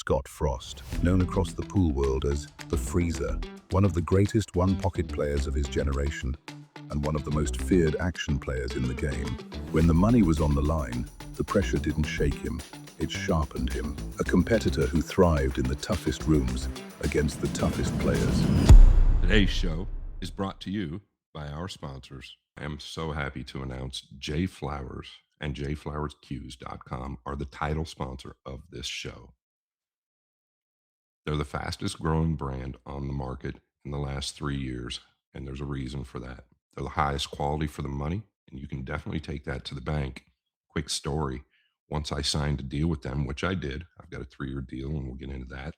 Scott Frost, known across the pool world as the Freezer, one of the greatest one-pocket players of his generation, and one of the most feared action players in the game. When the money was on the line, the pressure didn't shake him, it sharpened him. A competitor who thrived in the toughest rooms against the toughest players. Today's show is brought to you by our sponsors. I am so happy to announce J Flowers and jflowersqs.com are the title sponsor of this show. They're the fastest growing brand on the market in the last 3 years, and there's a reason for that. They're the highest quality for the money, and you can definitely take that to the bank. Quick story. Once I signed a deal with them, which I did, I've got a 3-year deal, and we'll get into that.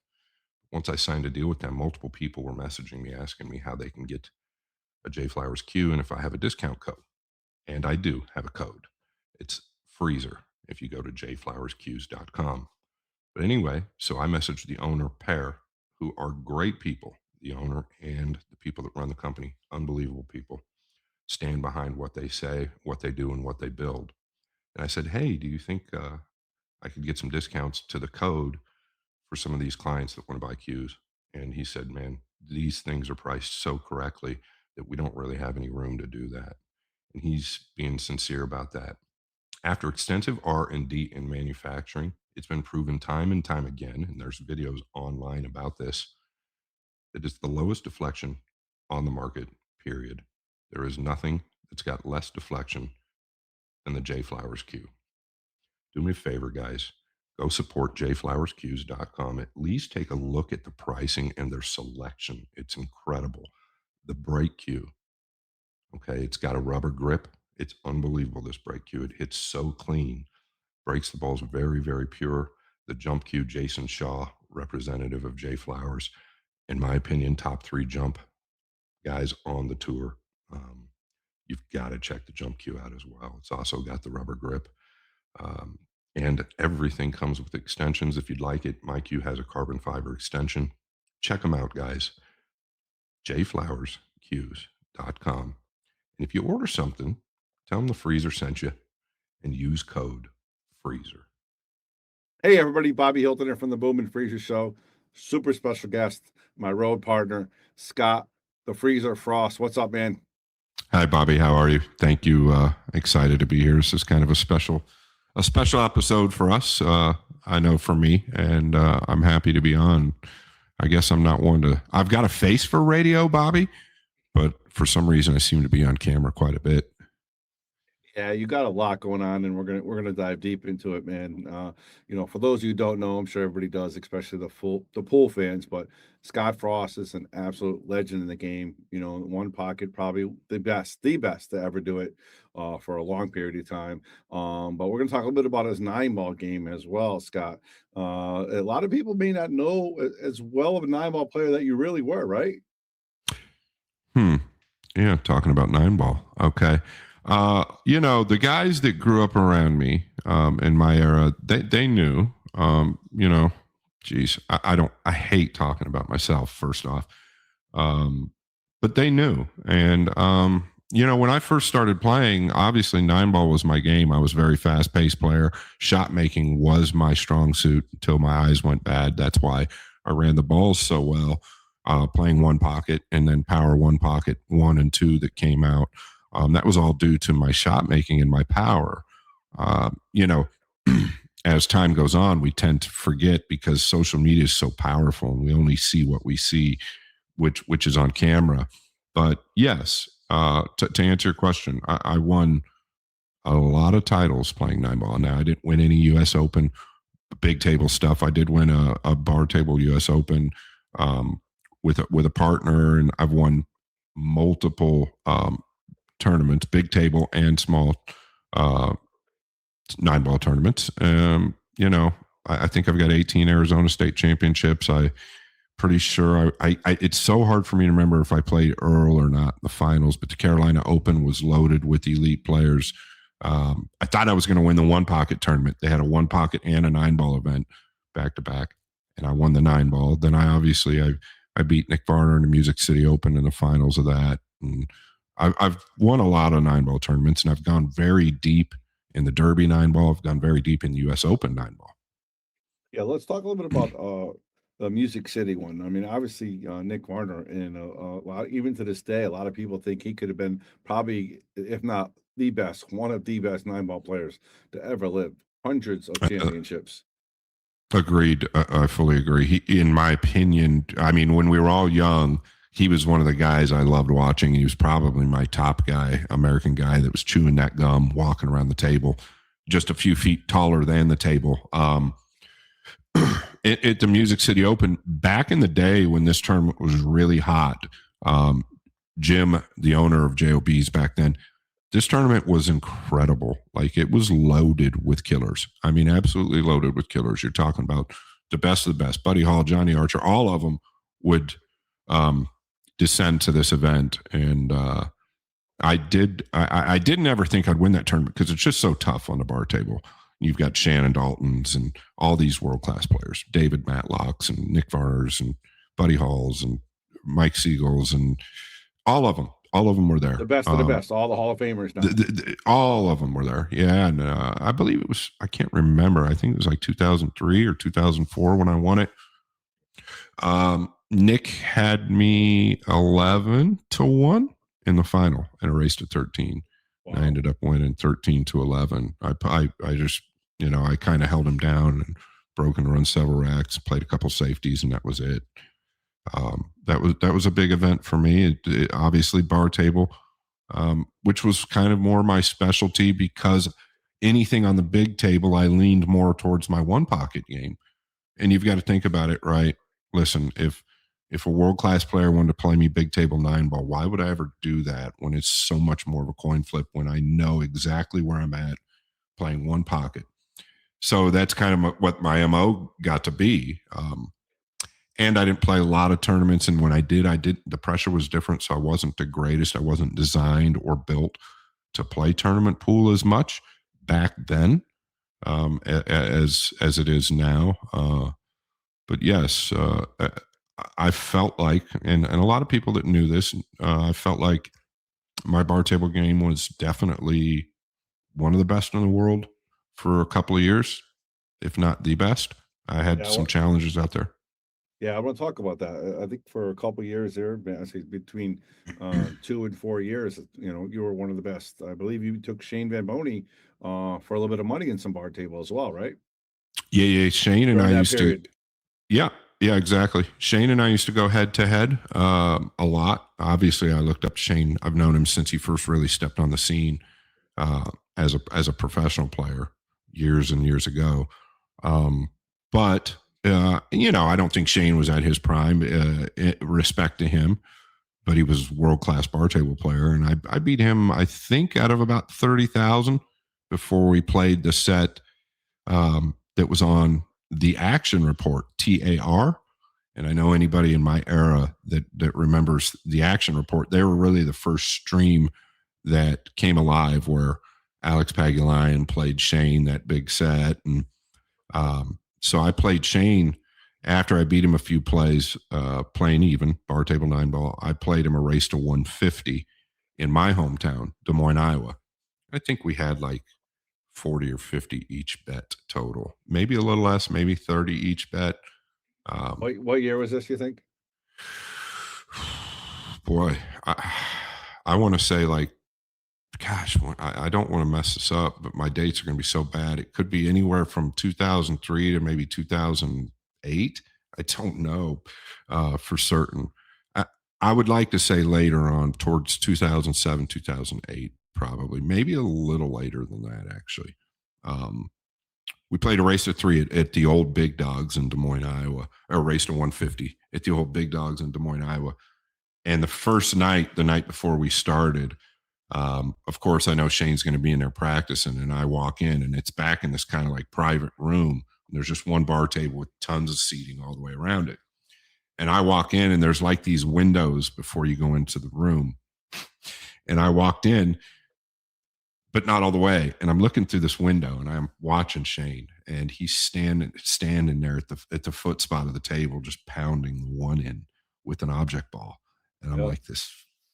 Once I signed a deal with them, multiple people were messaging me, asking me how they can get a J Flowers Q and if I have a discount code. And I do have a code. It's Freezer if you go to jflowersqs.com. But anyway, so I messaged the owner pair, who are great people, the owner and the people that run the company, unbelievable people, stand behind what they say, what they do, and what they build. And I said, hey, do you think I could get some discounts to the code for some of these clients that want to buy Qs? And he said, man, these things are priced so correctly that we don't really have any room to do that. And he's being sincere about that. After extensive R&D in manufacturing, it's been proven time and time again, and there's videos online about this, that it's the lowest deflection on the market, period. There is nothing that's got less deflection than the J Flowers Q. Do me a favor, guys. Go support jflowersqs.com. At least take a look at the pricing and their selection. It's incredible. The brake Q, okay, it's got a rubber grip. It's unbelievable, this brake Q. It hits so clean. Breaks the balls very, very pure. The jump Q, Jason Shaw, representative of J Flowers, in my opinion, top 3 jump guys on the tour. You've got to check the jump Q out as well. It's also got the rubber grip. And everything comes with extensions. If you'd like it, my Q has a carbon fiber extension. Check them out, guys. jflowersqs.com. And if you order something, tell them the Freezer sent you and use code FREEZER. Hey, everybody. Bobby Hilton here from the Boom and Freezer Show. Super special guest, my road partner, Scott, the Freezer Frost. What's up, man? Hi, Bobby. How are you? Thank you. Excited to be here. This is kind of a special episode for us. I know for me, and I'm happy to be on. I guess I'm not one to, I've got a face for radio, Bobby, but for some reason I seem to be on camera quite a bit. Yeah, you got a lot going on, and we're gonna dive deep into it, man. For those of you who don't know, I'm sure everybody does, especially the pool fans. But Scott Frost is an absolute legend in the game. One pocket, probably the best to ever do it for a long period of time. But we're gonna talk a little bit about his 9-ball game as well, Scott. A lot of people may not know as well of a 9-ball player that you really were, right? Yeah, talking about 9-ball. Okay. The guys that grew up around me in my era, they knew, geez, I hate talking about myself, first off, but they knew. And, when I first started playing, obviously 9-ball was my game. I was a very fast-paced player. Shot making was my strong suit until my eyes went bad. That's why I ran the balls so well, playing one pocket and then power one pocket 1 and 2 that came out. That was all due to my shot making and my power. As time goes on, we tend to forget because social media is so powerful and we only see what we see, which is on camera. But yes, to answer your question, I won a lot of titles playing 9-ball. Now, I didn't win any U.S. Open, big table stuff. I did win a bar table U.S. Open with a partner, and I've won multiple tournaments, big table and small 9-ball tournaments. I think I've got 18 Arizona State championships. I pretty sure it's so hard for me to remember if I played Earl or not in the finals, but the Carolina Open was loaded with elite players. I thought I was going to win the 1-pocket tournament. They had a 1-pocket and a 9-ball event back to back, and I won the 9-ball. Then I beat Nick Varner in the Music City Open in the finals of that. And I've won a lot of 9-ball tournaments, and I've gone very deep in the Derby 9-ball. I've gone very deep in the U.S. Open 9-ball. Yeah, let's talk a little bit about the Music City one. I mean, obviously Nick Varner, and a lot, even to this day, a lot of people think he could have been probably, if not the best, one of the best nine ball players to ever live. Hundreds of Uh, championships. Agreed. I fully agree. In my opinion, I mean, when we were all young, he was one of the guys I loved watching. He was probably my top guy, American guy that was chewing that gum, walking around the table, just a few feet taller than the table. At the Music City Open, back in the day when this tournament was really hot, um, Jim, the owner of JOBs back then, this tournament was incredible. Like it was loaded with killers. I mean, absolutely loaded with killers. You're talking about the best of the best. Buddy Hall, Johnny Archer, all of them would um, descend to this event. And I didn't ever think I'd win that tournament because it's just so tough on the bar table. You've got Shannon Daltons and all these world class players, David Matlocks and Nick Varners and Buddy Halls and Mike Siegels and all of them. All of them were there. The best of the best, all the Hall of Famers now. All of them were there. Yeah. And I believe it was, I can't remember. I think it was like 2003 or 2004 when I won it. Nick had me 11-1 in the final and a race to 13. Wow. I ended up winning 13-11. I just, I kind of held him down and broke and run several racks, played a couple safeties, and that was it. That was a big event for me. It obviously bar table, which was kind of more my specialty because anything on the big table, I leaned more towards my one pocket game. And you've got to think about it, right? Listen, if a world-class player wanted to play me big table nine ball, why would I ever do that when it's so much more of a coin flip when I know exactly where I'm at playing one pocket? So that's kind of what my MO got to be. And I didn't play a lot of tournaments. And when I did, the pressure was different. So I wasn't the greatest. I wasn't designed or built to play tournament pool as much back then as it is now. But yes, I felt like, and a lot of people that knew this, I felt like my bar table game was definitely one of the best in the world for a couple of years, if not the best. I had some challenges out there. Yeah, I want to talk about that. I think for a couple of years there, I say between 2 and 4 years, you were one of the best. I believe you took Shane Van Boney for a little bit of money in some bar table as well, right? Yeah. Shane and I used to. Yeah, exactly. Shane and I used to go head to head a lot. Obviously, I looked up Shane. I've known him since he first really stepped on the scene as a professional player years and years ago. But I don't think Shane was at his prime. Respect to him, but he was a world-class bar table player, and I beat him, I think, out of about 30,000 before we played the set that was on the Action Report, TAR. And I know anybody in my era that remembers the Action Report, they were really the first stream that came alive where Alex Pagulayan played Shane that big set. And so I played Shane after I beat him a few plays, playing even, bar table nine ball. I played him a race to 150 in my hometown, Des Moines, Iowa. I think we had like 40 or 50 each bet total, maybe a little less, maybe 30 each bet. What year was this, you think? Boy, I want to say like, gosh, I don't want to mess this up, but my dates are going to be so bad. It could be anywhere from 2003 to maybe 2008. I don't know for certain. I would like to say later on towards 2007, 2008, probably, maybe a little later than that, actually. We played a race to 3 at the old Big Dogs in Des Moines, Iowa, or a race to 150 at the old Big Dogs in Des Moines, Iowa. And the first night, the night before we started, of course, I know Shane's going to be in there practicing, and I walk in, and it's back in this kind of like private room. There's just one bar table with tons of seating all the way around it. And I walk in, and there's like these windows before you go into the room. And I walked in, but not all the way. And I'm looking through this window, and I'm watching Shane, and he's standing there at the foot spot of the table, just pounding the one in with an object ball. And I'm like, this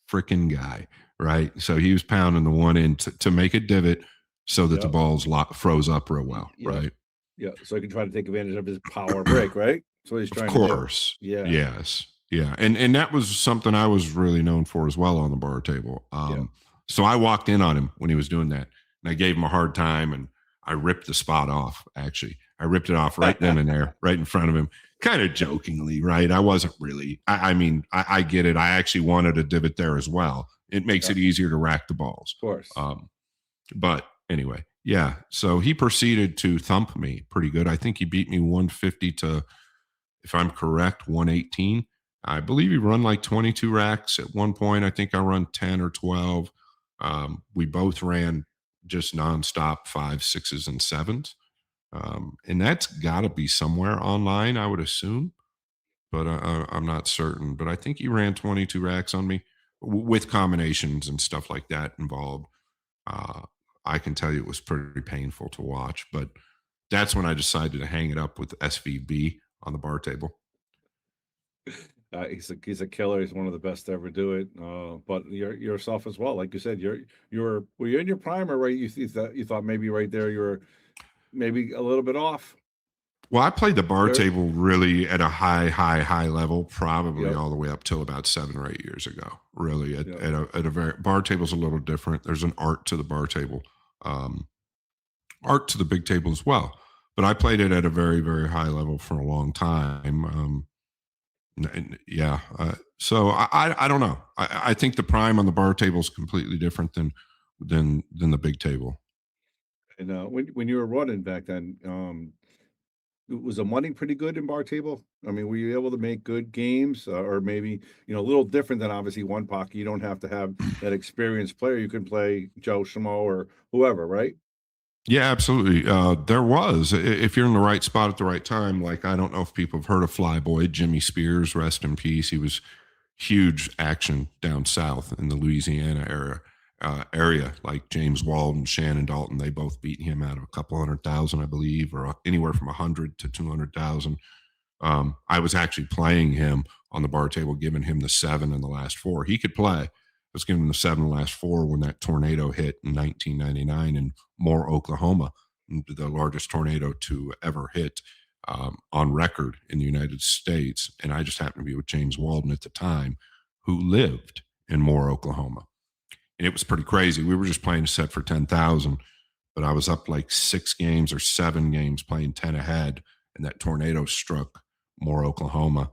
freaking guy, right? So he was pounding the one in to make a divot so that the ball's froze up real well, right? Yeah, so he can try to take advantage of his power break, right? That's what he's Of trying to do. course. Yeah, Yes. Yeah. And that was something I was really known for as well on the bar table. yeah. So I walked in on him when he was doing that, and I gave him a hard time, and I ripped the spot off, actually. I ripped it off right then and there, right in front of him, kind of jokingly, right? I wasn't really, I mean, I get it. I actually wanted a divot there as well. It makes Yeah, it easier to rack the balls. of course. But anyway, yeah. So he proceeded to thump me pretty good. I think he beat me 150 to, if I'm correct, 118. I believe he run like 22 racks at one point. I think I run 10 or 12. We both ran just nonstop five, sixes, and sevens. And that's got to be somewhere online, I would assume, but I'm not certain. But I think he ran 22 racks on me with combinations and stuff like that involved. Uh, I can tell you it was pretty painful to watch, but that's when I decided to hang it up with SVB on the bar table. He's a killer. He's one of the best to ever do it. But yourself as well, like you said, you're were you in your prime, or right? You thought maybe right there you were maybe a little bit off. Well, I played the bar There, table really at a high level, probably yep, all the way up till about 7 or 8 years ago. Really, yep. at a very bar table's a little different. There's an art to the bar table, um, art to the big table as well. But I played it at a very high level for a long time. Yeah. So I don't know. I think the prime on the bar table is completely different than the big table. And when you were running back then, was the money pretty good in bar table? I mean, were you able to make good games, or maybe a little different than obviously one pocket? You don't have to have that experienced player. You can play Joe Schmo or whoever, right? Yeah, absolutely. There was, if you're in the right spot at the right time. Like, I don't know if people have heard of Flyboy, Jimmy Spears, rest in peace. He was huge action down south in the Louisiana area. Like James Walden, Shannon Dalton, they both beat him out of a couple 100,000, I believe, or anywhere from 100 to 200,000. I was actually playing him on the bar table, giving him the seven in the last four. He could play. I was giving him the seven in the last four when that tornado hit in 1999 in Moore, Oklahoma, the largest tornado to ever hit on record in the United States. And I just happened to be with James Walden at the time, who lived in Moore, Oklahoma. And it was pretty crazy. We were just playing a set for 10,000, but I was up like 6 games or 7 games playing 10 ahead. And that tornado struck Moore, Oklahoma.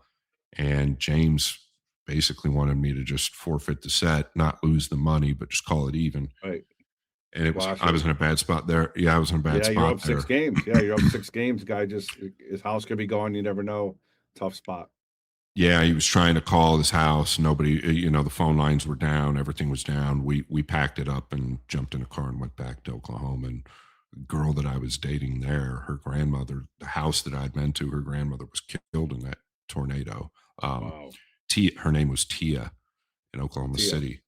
And James basically wanted me to just forfeit the set, not lose the money, but just call it even. Right. And Wash I it. was in a bad spot there. Yeah, I was in a bad Yeah, you're spot up six there. games. Yeah, you're up 6 games. Guy just his house could be gone. You never know. Tough spot. Yeah, he was trying to call his house. Nobody, the phone lines were down. Everything was down. We packed it up and jumped in a car and went back to Oklahoma. And the girl that I was dating there, her grandmother, the house that I'd been to, her grandmother was killed in that tornado. Wow. Her name was Tia in Oklahoma Tia. City.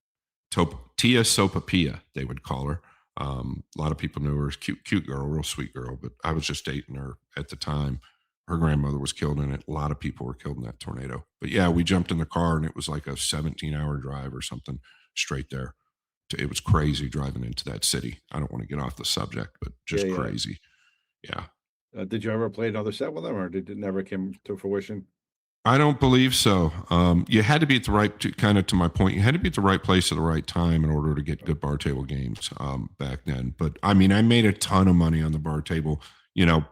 Tia Sopapia, they would call her. A lot of people knew her as cute girl, real sweet girl, but I was just dating her at the time. Her grandmother was killed in it. A lot of people were killed in that tornado. But yeah, we jumped in the car and it was like a 17-hour drive or something straight there. It was crazy driving into that city. I don't want to get off the subject, but Yeah, just yeah. crazy. Yeah. Did you ever play another set with him, or did it never come to fruition? I don't believe so. You had to be at the right, kind of to my point, you had to be at the right place at the right time in order to get good bar table games back then. But I mean, I made a ton of money on the bar table,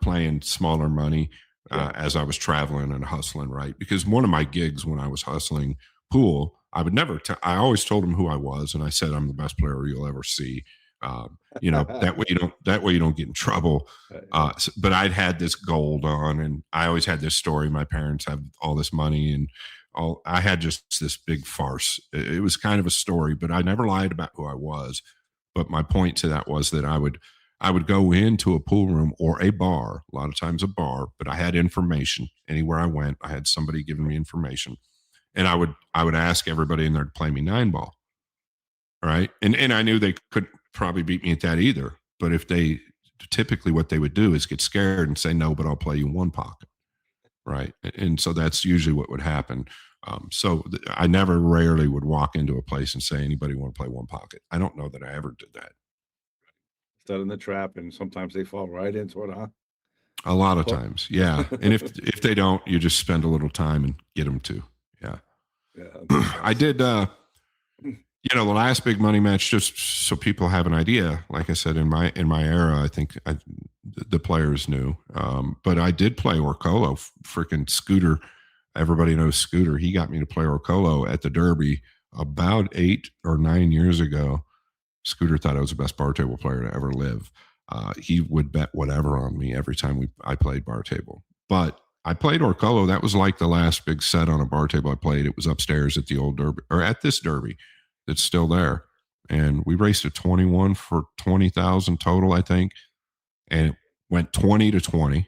playing smaller money Yeah. as I was traveling and hustling, right? Because one of my gigs when I was hustling pool, I would never, I always told them who I was. And I said, I'm the best player you'll ever see. That way you don't get in trouble. Yeah. But I'd had this gold on, and I always had this story. My parents have all this money, and I had just this big farce. It was kind of a story, but I never lied about who I was. But my point to that was that I would go into a pool room or a bar, a lot of times a bar, but I had information. Anywhere I went, I had somebody giving me information. And I would ask everybody in there to play me 9-ball. Right. And I knew they could probably beat me at that either. But if they typically what they would do is get scared and say, no, but I'll play you one pocket. Right. And so that's usually what would happen. I never rarely would walk into a place and say, anybody want to play one pocket? I don't know that I ever did that. Set in the trap, and sometimes they fall right into it, huh? A lot of times, yeah. And if they don't, you just spend a little time and get them to. Yeah. I did. The last big money match, just so people have an idea. Like I said, in my era, I think the players knew. But I did play Orcolo, freaking Scooter. Everybody knows Scooter. He got me to play Orcolo at the Derby about 8 or 9 years ago. Scooter thought I was the best bar table player to ever live. He would bet whatever on me every time I played bar table. But I played Orcolo. That was like the last big set on a bar table I played. It was upstairs at the old Derby, or at this Derby that's still there. And we raced a 21 for 20,000 total, I think. And it went 20-20.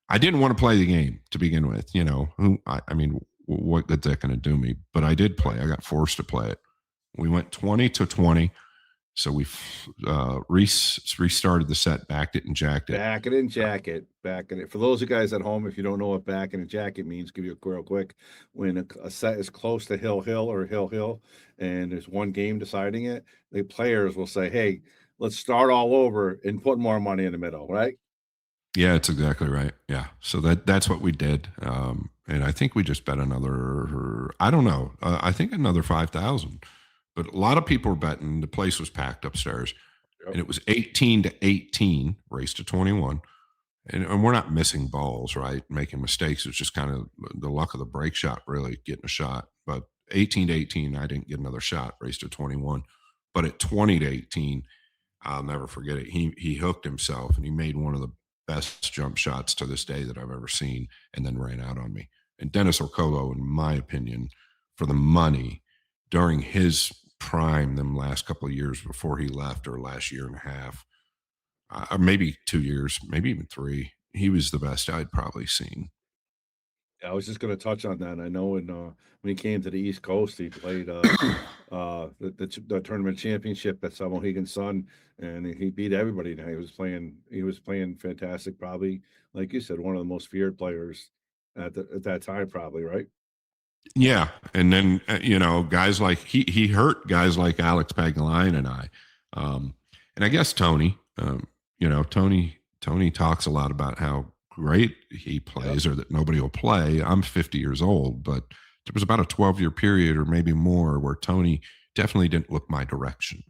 I didn't want to play the game to begin with. I mean, what good's that going to do me? But I did play. I got forced to play it. We went 20-20. So we restarted the set, backed it, and jacked it. Back it and jack it. Back it. For those of you guys at home, if you don't know what back and jacket means, give you a real quick. When a set is close to hill or hill, and there's one game deciding it, the players will say, "Hey, let's start all over and put more money in the middle," right? Yeah, it's exactly right. Yeah, so that's what we did, and I think we just bet another. I don't know. I think another 5,000. But a lot of people were betting. The place was packed upstairs. Yep. And it was 18-18, race to 21. And we're not missing balls, right? Making mistakes. It's just kind of the luck of the break shot, really, getting a shot. But 18-18, I didn't get another shot, race to 21. But at 20-18, I'll never forget it. He hooked himself, and he made one of the best jump shots to this day that I've ever seen, and then ran out on me. And Dennis Orcolo, in my opinion, for the money, during his prime, them last couple of years before he left, or last year and a half, or maybe 2 years, maybe even 3, he was the best I'd probably seen. I was just going to touch on that. I know when he came to the East Coast, he played the tournament championship at Mohegan Sun, and he beat everybody. Now he was playing fantastic. Probably, like you said, one of the most feared players at that time. Probably, right? Yeah, and then guys like he hurt guys like Alex Pagline and I, and I guess Tony. Tony talks a lot about how great he plays, or that nobody will play. I'm 50 years old, but there was about a 12-year period, or maybe more, where Tony definitely didn't look my direction.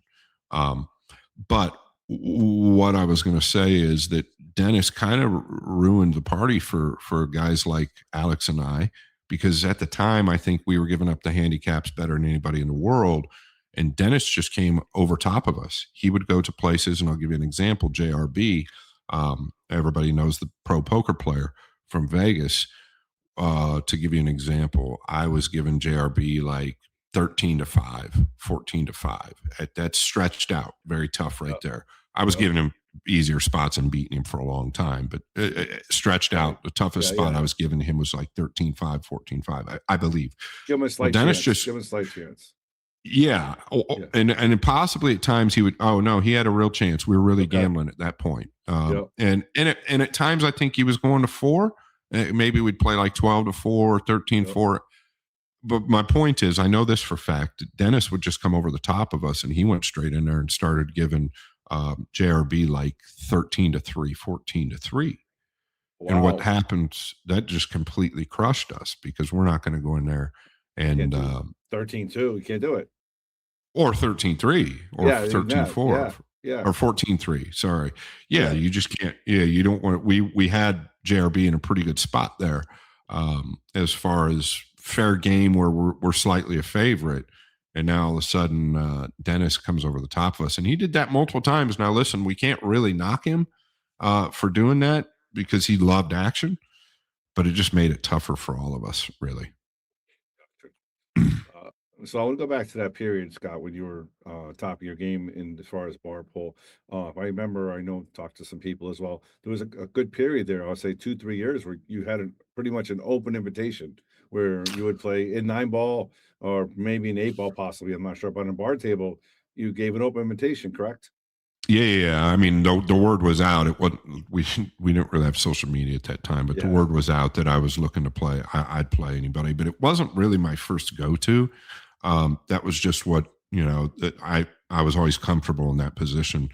But what I was going to say is that Dennis kind of ruined the party for guys like Alex and I. Because at the time, I think we were giving up the handicaps better than anybody in the world. And Dennis just came over top of us. He would go to places, and I'll give you an example. JRB, everybody knows the pro poker player from Vegas. To give you an example, I was giving JRB like 13-5, 14-5. That's stretched out, very tough right there. I was giving him easier spots and beating him for a long time, but stretched out. The toughest spot I was giving him was like 13-5, 14-5, I believe. Give him a slight chance. Give him a slight chance. Yeah. And possibly at times he would, he had a real chance. We were really gambling at that point. And at times I think he was going to 4. Maybe we'd play like 12-4 or 13-4. But my point is, I know this for a fact. Dennis would just come over the top of us, and he went straight in there and started giving JRB like 13-3, 14-3. Wow. And what happens, that just completely crushed us, because we're not going to go in there and 13-2. You can't do it. Or 13-3 or 13-4 or 14-3. Sorry. Yeah, you just can't. Yeah, you don't want. We had JRB in a pretty good spot there, as far as fair game, where we're slightly a favorite. And now all of a sudden, Dennis comes over the top of us. And he did that multiple times. Now, listen, we can't really knock him for doing that, because he loved action. But it just made it tougher for all of us, really. So I want to go back to that period, Scott, when you were top of your game in as far as bar pull. If I remember, I know, talked to some people as well. There was a good period there, I'll say 2-3 years, where you had pretty much an open invitation, where you would play in 9-ball or maybe an 8-ball, possibly. I'm not sure. But on a bar table, you gave an open invitation, correct? Yeah. I mean, the word was out. It wasn't, we didn't really have social media at that time, but the word was out that I was looking to play. I'd play anybody, but it wasn't really my first go-to. That was just what, that I was always comfortable in that position.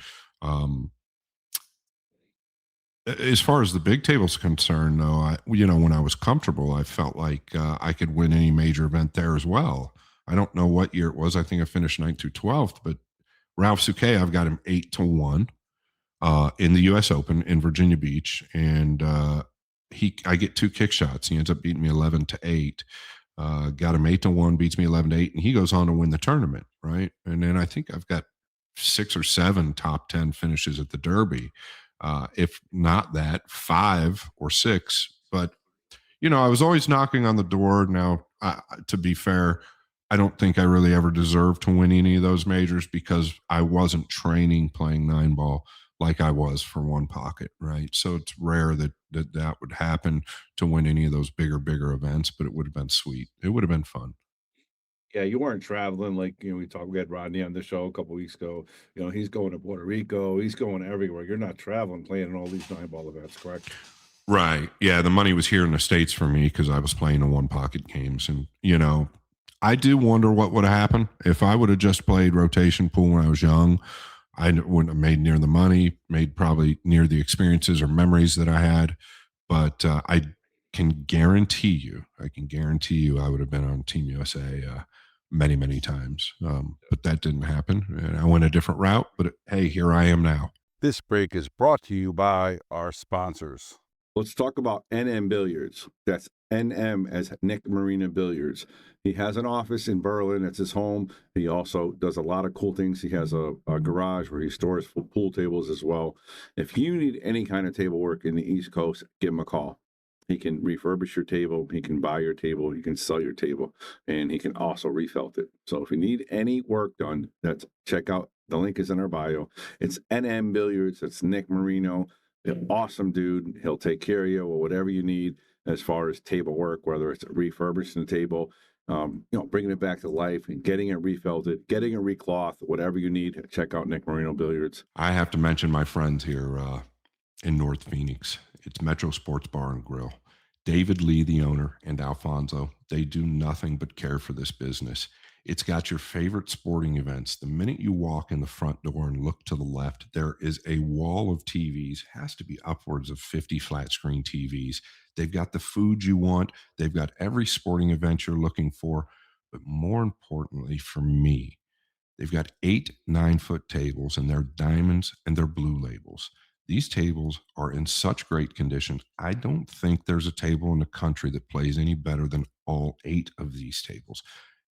As far as the big table's concerned, though, when I was comfortable, I felt like I could win any major event there as well. I don't know what year it was. I think I finished 9th through 12th, but Ralph Souquet, I've got him 8-1 in the U.S. Open in Virginia Beach, and I get 2 kick shots. He ends up beating me 11-8. Got him 8-1, beats me 11-8, and he goes on to win the tournament, right? And then I think I've got 6 or 7 top 10 finishes at the Derby. If not that, 5 or 6. But I was always knocking on the door. Now, to be fair, I don't think I really ever deserved to win any of those majors because I wasn't training playing 9-ball like I was for one pocket, right? So it's rare that would happen to win any of those bigger events, but it would have been sweet. It would have been fun. Yeah, you weren't traveling like, we had Rodney on the show a couple weeks ago. He's going to Puerto Rico, he's going everywhere. You're not traveling, playing in all these 9-ball events, correct? Right. Yeah, the money was here in the States for me because I was playing the one pocket games. And, I do wonder what would have happened if I would have just played rotation pool when I was young. I wouldn't have made near the money, made probably near the experiences or memories that I had. But I can guarantee you I would have been on Team USA many, many times. But that didn't happen. And I went a different route. But hey, here I am now. This break is brought to you by our sponsors. Let's talk about NM Billiards. That's NM as Nick Marina Billiards. He has an office in Berlin. It's his home. He also does a lot of cool things. He has a garage where he stores pool tables as well. If you need any kind of table work in the East Coast, give him a call. He can refurbish your table. He can buy your table. He can sell your table. And he can also refelt it. So if you need any work done, check out. The link is in our bio. It's NM Billiards. It's Nick Marino. An awesome dude. He'll take care of you or whatever you need as far as table work, whether it's refurbishing the table, bringing it back to life and getting it refelted, getting it reclothed, whatever you need. Check out Nick Marino Billiards. I have to mention my friends here in North Phoenix. It's Metro Sports Bar and Grill. David Lee, the owner, and Alfonso, they do nothing but care for this business. It's got your favorite sporting events. The minute you walk in the front door and look to the left, there is a wall of TVs, has to be upwards of 50 flat screen TVs. They've got the food you want. They've got every sporting event you're looking for. But more importantly for me, they've got 8 9-foot tables, and they're diamonds and they're blue labels. These tables are in such great condition. I don't think there's a table in the country that plays any better than all 8 of these tables.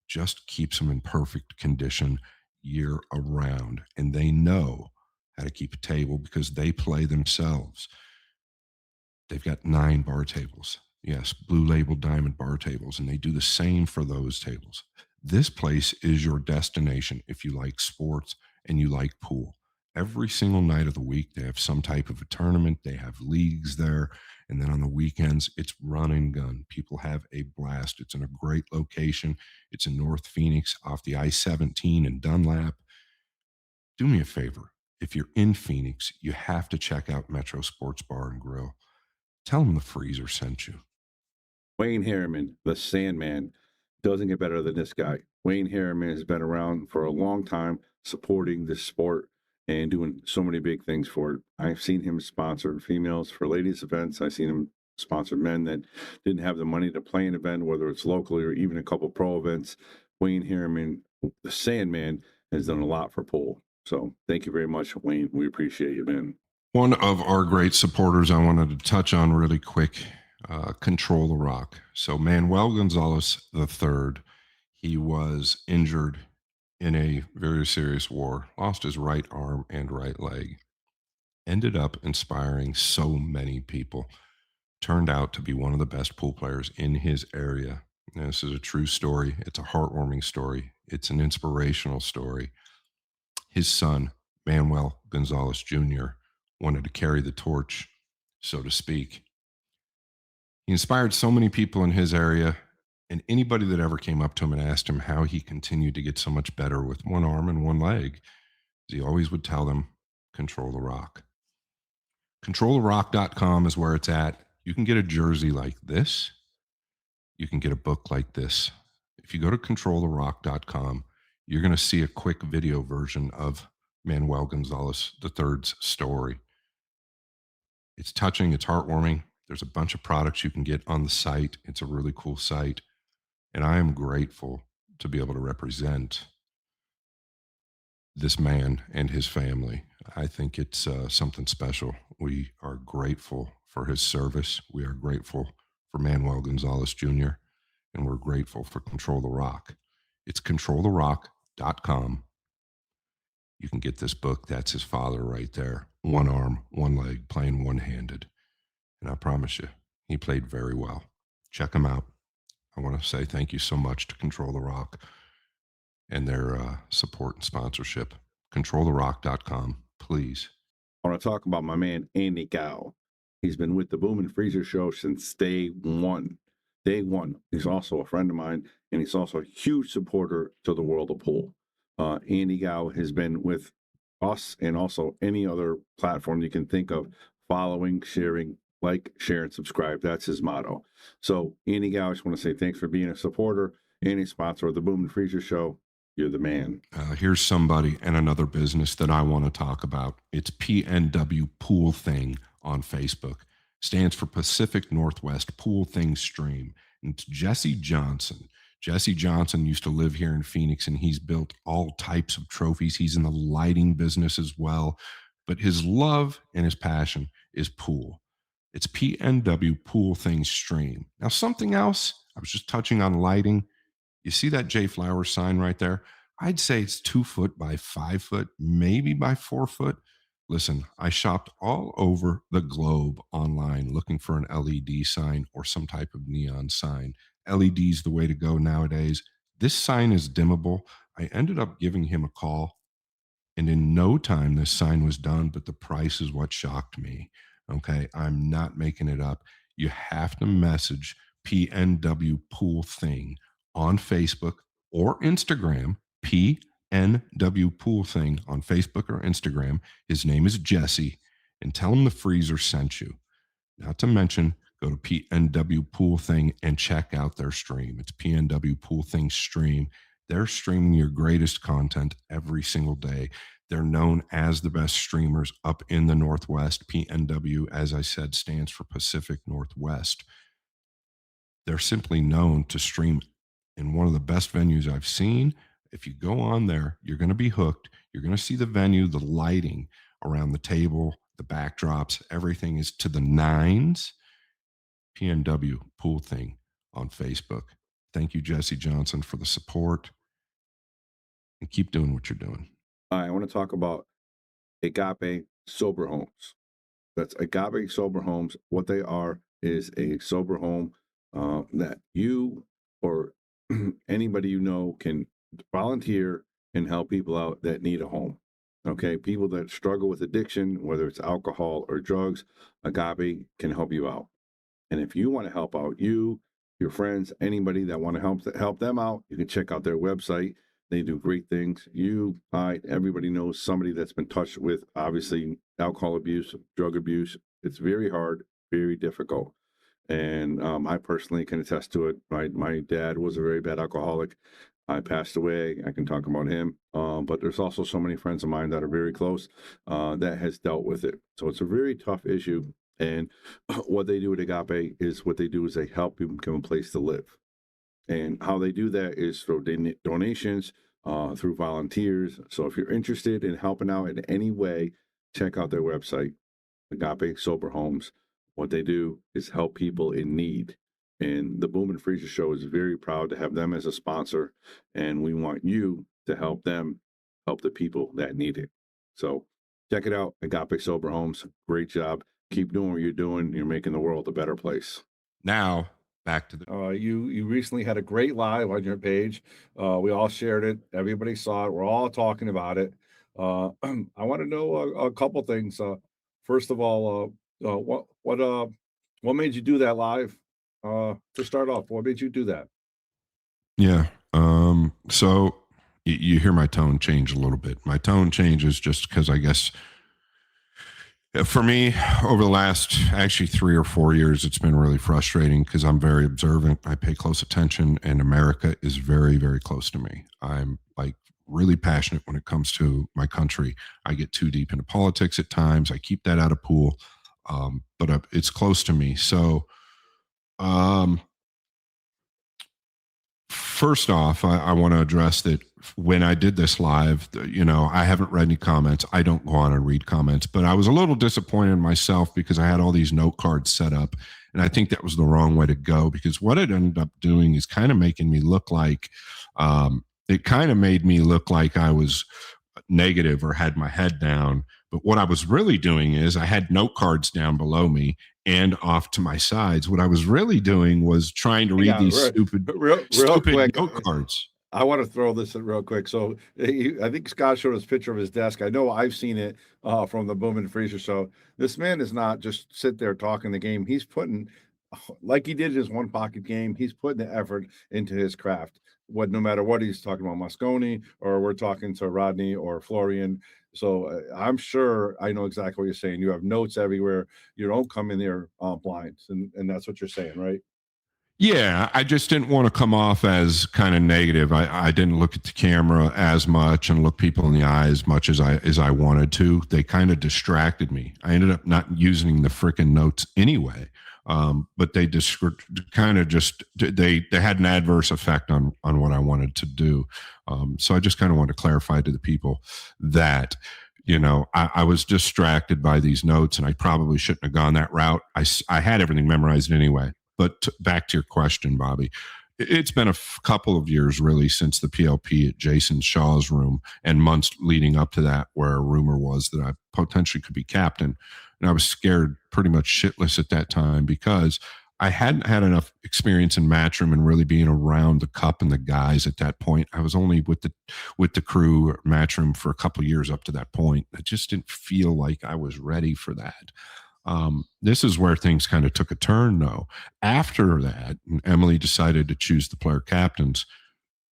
Just keeps them in perfect condition year around. And they know how to keep a table because they play themselves. They've got 9 bar tables. Yes, blue label diamond bar tables. And they do the same for those tables. This place is your destination if you like sports and you like pool. Every single night of the week, they have some type of a tournament. They have leagues there. And then on the weekends, it's run and gun. People have a blast. It's in a great location. It's in North Phoenix off the I-17 in Dunlap. Do me a favor. If you're in Phoenix, you have to check out Metro Sports Bar and Grill. Tell them the Freezer sent you. Wayne Harriman, the Sandman, doesn't get better than this guy. Wayne Harriman has been around for a long time supporting this sport and doing so many big things for it. I've seen him sponsor females for ladies events. I've seen him sponsor men that didn't have the money to play an event, whether it's locally or even a couple pro events. Wayne Harriman, the Sandman, has done a lot for pool. So thank you very much, Wayne. We appreciate you, man. One of our great supporters I wanted to touch on really quick, Control the Rock. So Manuel Gonzalez III, he was injured in a very serious war, lost his right arm and right leg, ended up inspiring so many people, turned out to be one of the best pool players in his area. And this is a true story. It's a heartwarming story. It's an inspirational story. His son, Manuel Gonzalez Jr., wanted to carry the torch, so to speak. He inspired so many people in his area, and anybody that ever came up to him and asked him how he continued to get so much better with one arm and one leg, he always would tell them, control the rock. ControlTheRock.com is where it's at. You can get a jersey like this. You can get a book like this. If you go to ControlTheRock.com, you're going to see a quick video version of Manuel Gonzalez III's story. It's touching, it's heartwarming. There's a bunch of products you can get on the site. It's a really cool site. And I am grateful to be able to represent this man and his family. I think it's something special. We are grateful for his service. We are grateful for Manuel Gonzalez Jr., and we're grateful for Control the Rock. It's controltherock.com. You can get this book. That's his father right there. One arm, one leg, playing one-handed. And I promise you, he played very well. Check him out. I want to say thank you so much to Control the Rock and their support and sponsorship. ControlTheRock.com, please. I want to talk about my man, Andy Gow. He's been with the Boom and Freezer show since day one. Day one. He's also a friend of mine, and he's also a huge supporter to the world of pool. Andy Gow has been with us and also any other platform you can think of, following, sharing, like, share, and subscribe. That's his motto. So, Andy Gow, I just want to say thanks for being a supporter and a sponsor of the Boom and Freezer show. You're the man. Here's somebody and another business that I want to talk about. It's PNW Pool Thing on Facebook. Stands for Pacific Northwest Pool Thing Stream. And it's Jesse Johnson. Jesse Johnson used to live here in Phoenix, and he's built all types of trophies. He's in the lighting business as well. But his love and his passion is pool. It's PNW Pool Thing Stream. Now, something else, I was just touching on lighting. You see that J Flowers sign right there? I'd say it's 2 foot by 5 foot, maybe by 4 foot. Listen, I shopped all over the globe online looking for an LED sign or some type of neon sign. LED's the way to go nowadays. This sign is dimmable. I ended up giving him a call, and in no time, this sign was done, but the price is what shocked me. Okay. I'm not making it up. You have to message PNW Pool Thing on Facebook or Instagram, PNW Pool Thing on Facebook or Instagram. His name is Jesse, and tell him the freezer sent you. Not to mention, go to PNW Pool Thing and check out their stream. It's PNW Pool Thing Stream. They're streaming your greatest content every single day. They're known as the best streamers up in the Northwest. PNW, as I said, stands for Pacific Northwest. They're simply known to stream in one of the best venues I've seen. If you go on there, you're going to be hooked. You're going to see the venue, the lighting around the table, the backdrops, everything is to the nines. PNW Pool Thing on Facebook. Thank you, Jesse Johnson, for the support, and keep doing what you're doing. I want to talk about Agape Sober Homes. That's Agape Sober Homes. What they are is a sober home that you or anybody you know can volunteer and help people out that need a home. Okay, people that struggle with addiction, whether it's alcohol or drugs, Agape can help you out. And if you want to help out you, your friends, anybody that want to help them out, you can check out their website. They do great things. Everybody knows somebody that's been touched with, obviously, alcohol abuse, drug abuse. It's very hard, very difficult. And I personally can attest to it. My dad was a very bad alcoholic. I passed away. I can talk about him. But there's also so many friends of mine that are very close that has dealt with it. So it's a very tough issue. And what they do at Agape is they help people become a place to live. And how they do that is through donations, through volunteers. So if you're interested in helping out in any way, check out their website, Agape Sober Homes. What they do is help people in need. And the Boom and Freezer Show is very proud to have them as a sponsor. And we want you to help them help the people that need it. So check it out, Agape Sober Homes. Great job. Keep doing what you're doing. You're making the world a better place. Now, back to the... You recently had a great live on your page. We all shared it. Everybody saw it. We're all talking about it. I want to know a couple things. First of all, what made you do that live? To start off, what made you do that? Yeah. So you hear my tone change a little bit. My tone changes just because I guess for me, over the last actually 3 or 4 years, it's been really frustrating because I'm very observant. I pay close attention, and America is very, very close to me. I'm like really passionate when it comes to my country. I get too deep into politics at times. I keep that out of pool. but it's close to me. So, um, first off, I want to address that when I did this live, I haven't read any comments. I don't go on and read comments, but I was a little disappointed in myself because I had all these note cards set up. And I think that was the wrong way to go, because what it ended up doing is kind of making me look like, it kind of made me look like I was negative or had my head down. But what I was really doing is I had note cards down below me and off to my sides. What I was really doing was trying to read these stupid quick note cards. I want to throw this in real quick. So I think Scott showed us a picture of his desk. I know I've seen it from the Boom and Freezer show. This man is not just sit there talking the game. He's putting, like he did his one pocket game, he's putting the effort into his craft. No matter what he's talking about, Mosconi, or we're talking to Rodney or Florian. So I'm sure I know exactly what you're saying. You have notes everywhere. You don't come in there blind, and that's what you're saying, right? Yeah, I just didn't want to come off as kind of negative. I didn't look at the camera as much and look people in the eye as much as I wanted to. They kind of distracted me. I ended up not using the freaking notes anyway. But they just kind of just they had an adverse effect on what I wanted to do. So I just kind of want to clarify to the people that I was distracted by these notes, and I probably shouldn't have gone that route. I had everything memorized anyway. But back to your question, Bobby, it's been a couple of years really since the PLP at Jason Shaw's room, and months leading up to that, where a rumor was that I potentially could be captain. And I was scared pretty much shitless at that time, because I hadn't had enough experience in Matchroom and really being around the cup and the guys at that point. I was only with the crew at Matchroom for a couple of years up to that point. I just didn't feel like I was ready for that. This is where things kind of took a turn, though. After that, Emily decided to choose the player captains.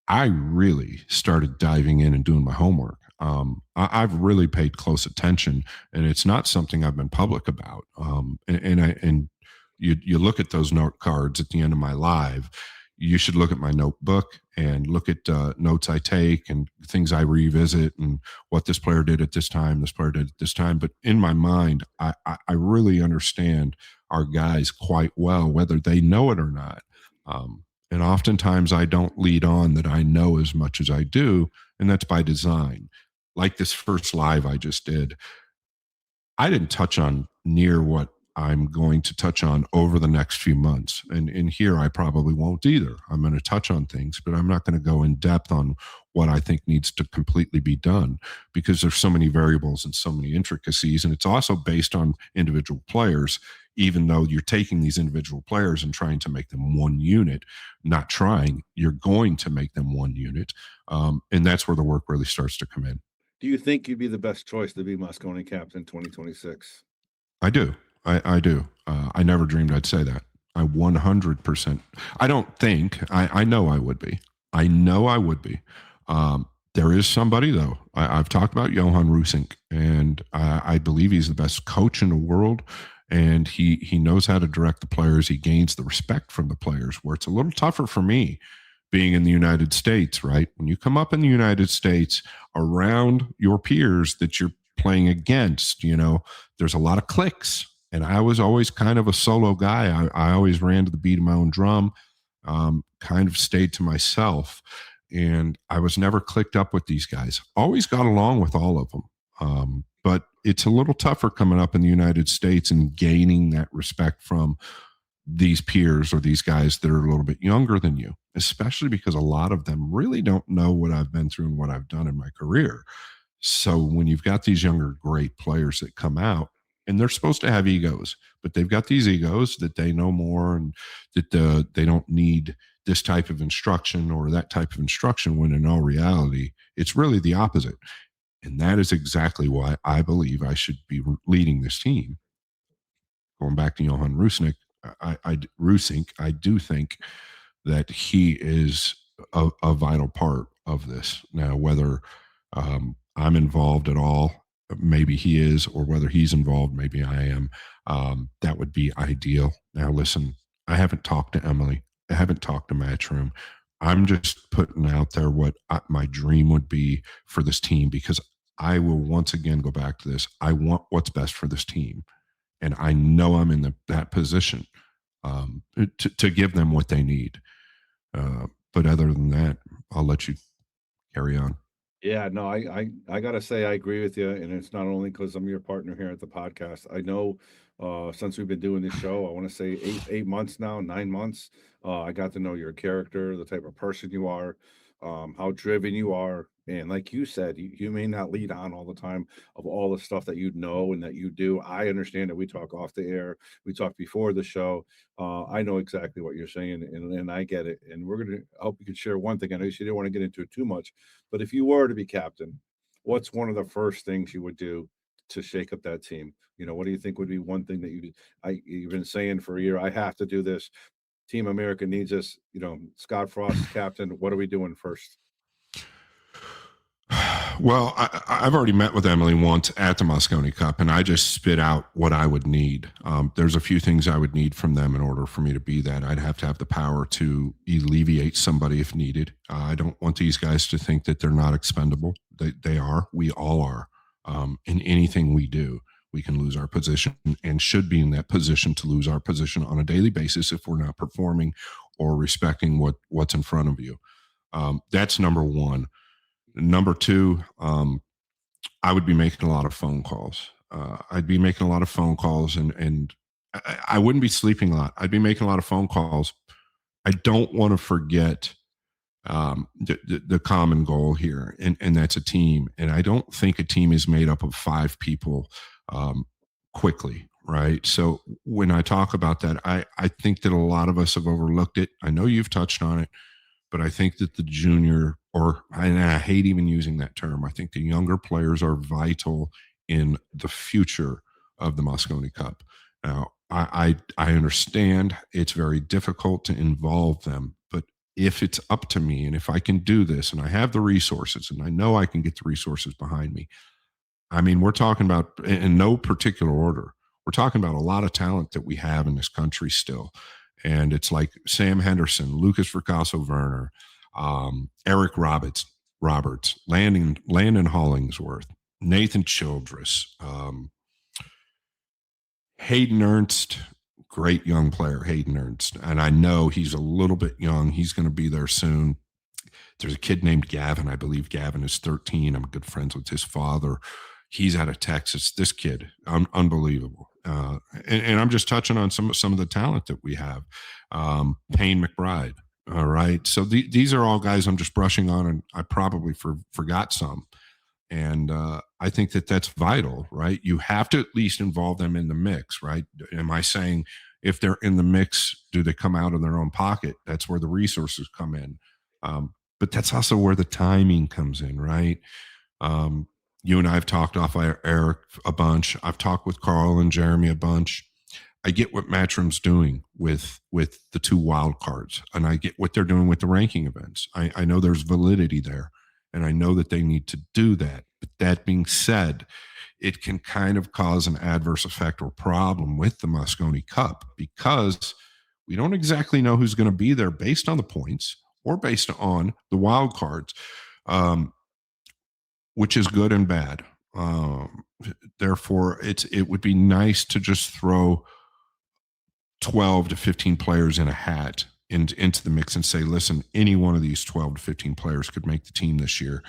I really started diving in and doing my homework. I've really paid close attention, and it's not something I've been public about. And you look at those note cards at the end of my live. You should look at my notebook and look at notes I take and things I revisit, and what this player did at this time, this player did at this time. But in my mind, I really understand our guys quite well, whether they know it or not. And oftentimes I don't lead on that I know as much as I do, and that's by design. Like this first live I just did, I didn't touch on near what I'm going to touch on over the next few months. And in here, I probably won't either. I'm going to touch on things, but I'm not going to go in depth on what I think needs to completely be done, because there's so many variables and so many intricacies. And it's also based on individual players, even though you're taking these individual players and trying to make them one unit, not trying, you're going to make them one unit. And that's where the work really starts to come in. Do you think you'd be the best choice to be Mosconi captain 2026? I do. I do. I never dreamed I'd say that. I 100%. I don't think. I know I would be. I know I would be. There is somebody, though. I've talked about Johan Rusink, and I believe he's the best coach in the world, and he knows how to direct the players. He gains the respect from the players, where it's a little tougher for me being in the United States, right? When you come up in the United States around your peers that you're playing against, there's a lot of cliques. And I was always kind of a solo guy. I always ran to the beat of my own drum, kind of stayed to myself. And I was never clicked up with these guys. Always got along with all of them. But it's a little tougher coming up in the United States and gaining that respect from these peers or these guys that are a little bit younger than you, especially because a lot of them really don't know what I've been through and what I've done in my career. So when you've got these younger, great players that come out, and they're supposed to have egos, but they've got these egos that they know more, and that they don't need this type of instruction or that type of instruction, when in all reality, it's really the opposite. And that is exactly why I believe I should be leading this team. Going back to Johan Rusink, I do think that he is a vital part of this. Now, whether I'm involved at all, maybe he is, or whether he's involved, maybe I am. That would be ideal. Now, listen, I haven't talked to Emily. I haven't talked to Matchroom. I'm just putting out there what my dream would be for this team, because I will once again go back to this. I want what's best for this team. and I know I'm in that position to give them what they need. But other than that, I'll let you carry on. Yeah, no, I gotta say I agree with you, and it's not only because I'm your partner here at the podcast. I know since we've been doing this show, I want to say eight months now, 9 months. I got to know your character, the type of person you are, how driven you are, and like you said, you may not lead on all the time of all the stuff that you know and that you do. I understand that we talk off the air, we talk before the show. I know exactly what you're saying, and I get it. And we're gonna I hope you can share one thing. I know you didn't want to get into it too much, but if you were to be captain, what's one of the first things you would do to shake up that team? What do you think would be one thing that you've been saying for a year, I have to do this. Team America needs us. Scott Frost is captain. What are we doing first? Well, I've already met with Emily once at the Moscone Cup, and I just spit out what I would need. There's a few things I would need from them in order for me to be that. I'd have to have the power to alleviate somebody if needed. I don't want these guys to think that they're not expendable. They are. We all are. In anything we do, we can lose our position and should be in that position to lose our position on a daily basis if we're not performing or respecting what's in front of you. That's number one. Number two, I would be making a lot of phone calls. I'd be making a lot of phone calls, and I wouldn't be sleeping a lot. I'd be making a lot of phone calls. I don't want to forget the common goal here, and that's a team. And I don't think a team is made up of 5 people quickly, right? So when I talk about that, I think that a lot of us have overlooked it. I know you've touched on it, but I think that the junior, and I hate even using that term, I think the younger players are vital in the future of the Moscone Cup. Now, I understand it's very difficult to involve them, but if it's up to me and if I can do this and I have the resources and I know I can get the resources behind me, I mean, we're talking about, in no particular order, we're talking about a lot of talent that we have in this country still. And it's like Sam Henderson, Lucas Vercasso-Werner, Eric Roberts, Landon Hollingsworth, Nathan Childress, Hayden Ernst, great young player, Hayden Ernst. And I know he's a little bit young. He's going to be there soon. There's a kid named Gavin. I believe Gavin is 13. I'm good friends with his father. He's out of Texas. This kid, unbelievable. And I'm just touching on some of the talent that we have. Payne McBride. All right. So these are all guys I'm just brushing on, and I probably forgot some. And I think that that's vital, right? You have to at least involve them in the mix, right? Am I saying if they're in the mix, do they come out of their own pocket? That's where the resources come in. But that's also where the timing comes in, right? You and I have talked off Eric a bunch. I've talked with Carl and Jeremy a bunch. I get what Matchroom's doing with the 2 wild cards, and I get what they're doing with the ranking events. I know there's validity there, and I know that they need to do that. But that being said, it can kind of cause an adverse effect or problem with the Moscone Cup because we don't exactly know who's going to be there based on the points or based on the wild cards, which is good and bad. Therefore, it would be nice to just throw 12 to 15 players in a hat into the mix and say, listen, any one of these 12 to 15 players could make the team this year,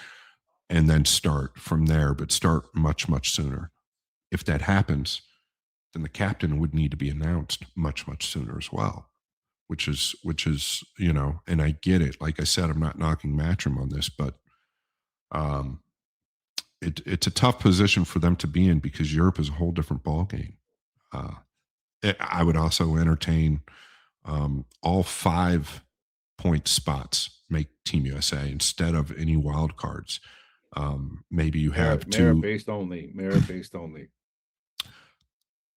and then start from there, but start much, much sooner. If that happens, then the captain would need to be announced much, much sooner as well, which is, and I get it. Like I said, I'm not knocking Matchroom on this, but it's a tough position for them to be in because Europe is a whole different ballgame. I would also entertain all 5-point spots make Team USA instead of any wild cards. Maybe you have merit based only.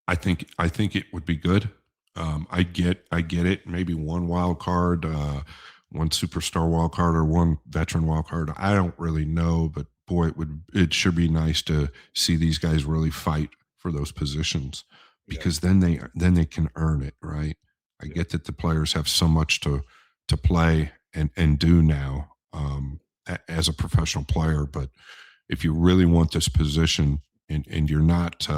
I think it would be good. I get it. Maybe 1 wild card, 1 superstar wild card, or 1 veteran wild card. I don't really know, but boy, it should be nice to see these guys really fight for those positions because then they can earn it, right? I get that the players have so much to play and do now as a professional player, but if you really want this position and you're not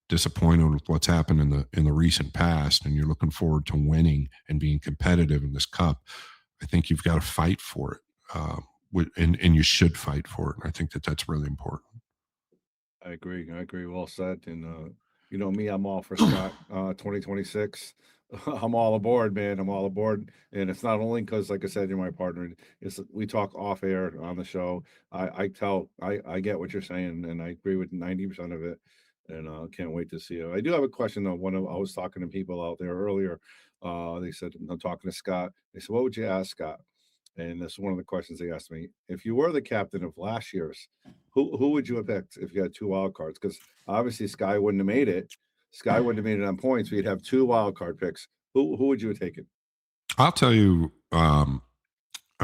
disappointed with what's happened in the recent past, and you're looking forward to winning and being competitive in this cup, I think you've got to fight for it, and you should fight for it. And I think that that's really important. I agree. I agree. Well said. And you know me, I'm all for Scott. 2026. I'm all aboard, man. I'm all aboard. And it's not only because, like I said, you're my partner. It's we talk off air on the show. I get what you're saying, and I agree with 90% of it. And can't wait to see it. I do have a question though. I was talking to people out there earlier. They said I'm talking to Scott. They said, "What would you ask Scott?" And this is one of the questions they asked me. If you were the captain of last year's, who would you have picked if you had two wild cards? Because obviously Sky wouldn't have made it. Sky wouldn't have made it on points. We'd have two wild card picks. Who would you have taken? I'll tell you. I'll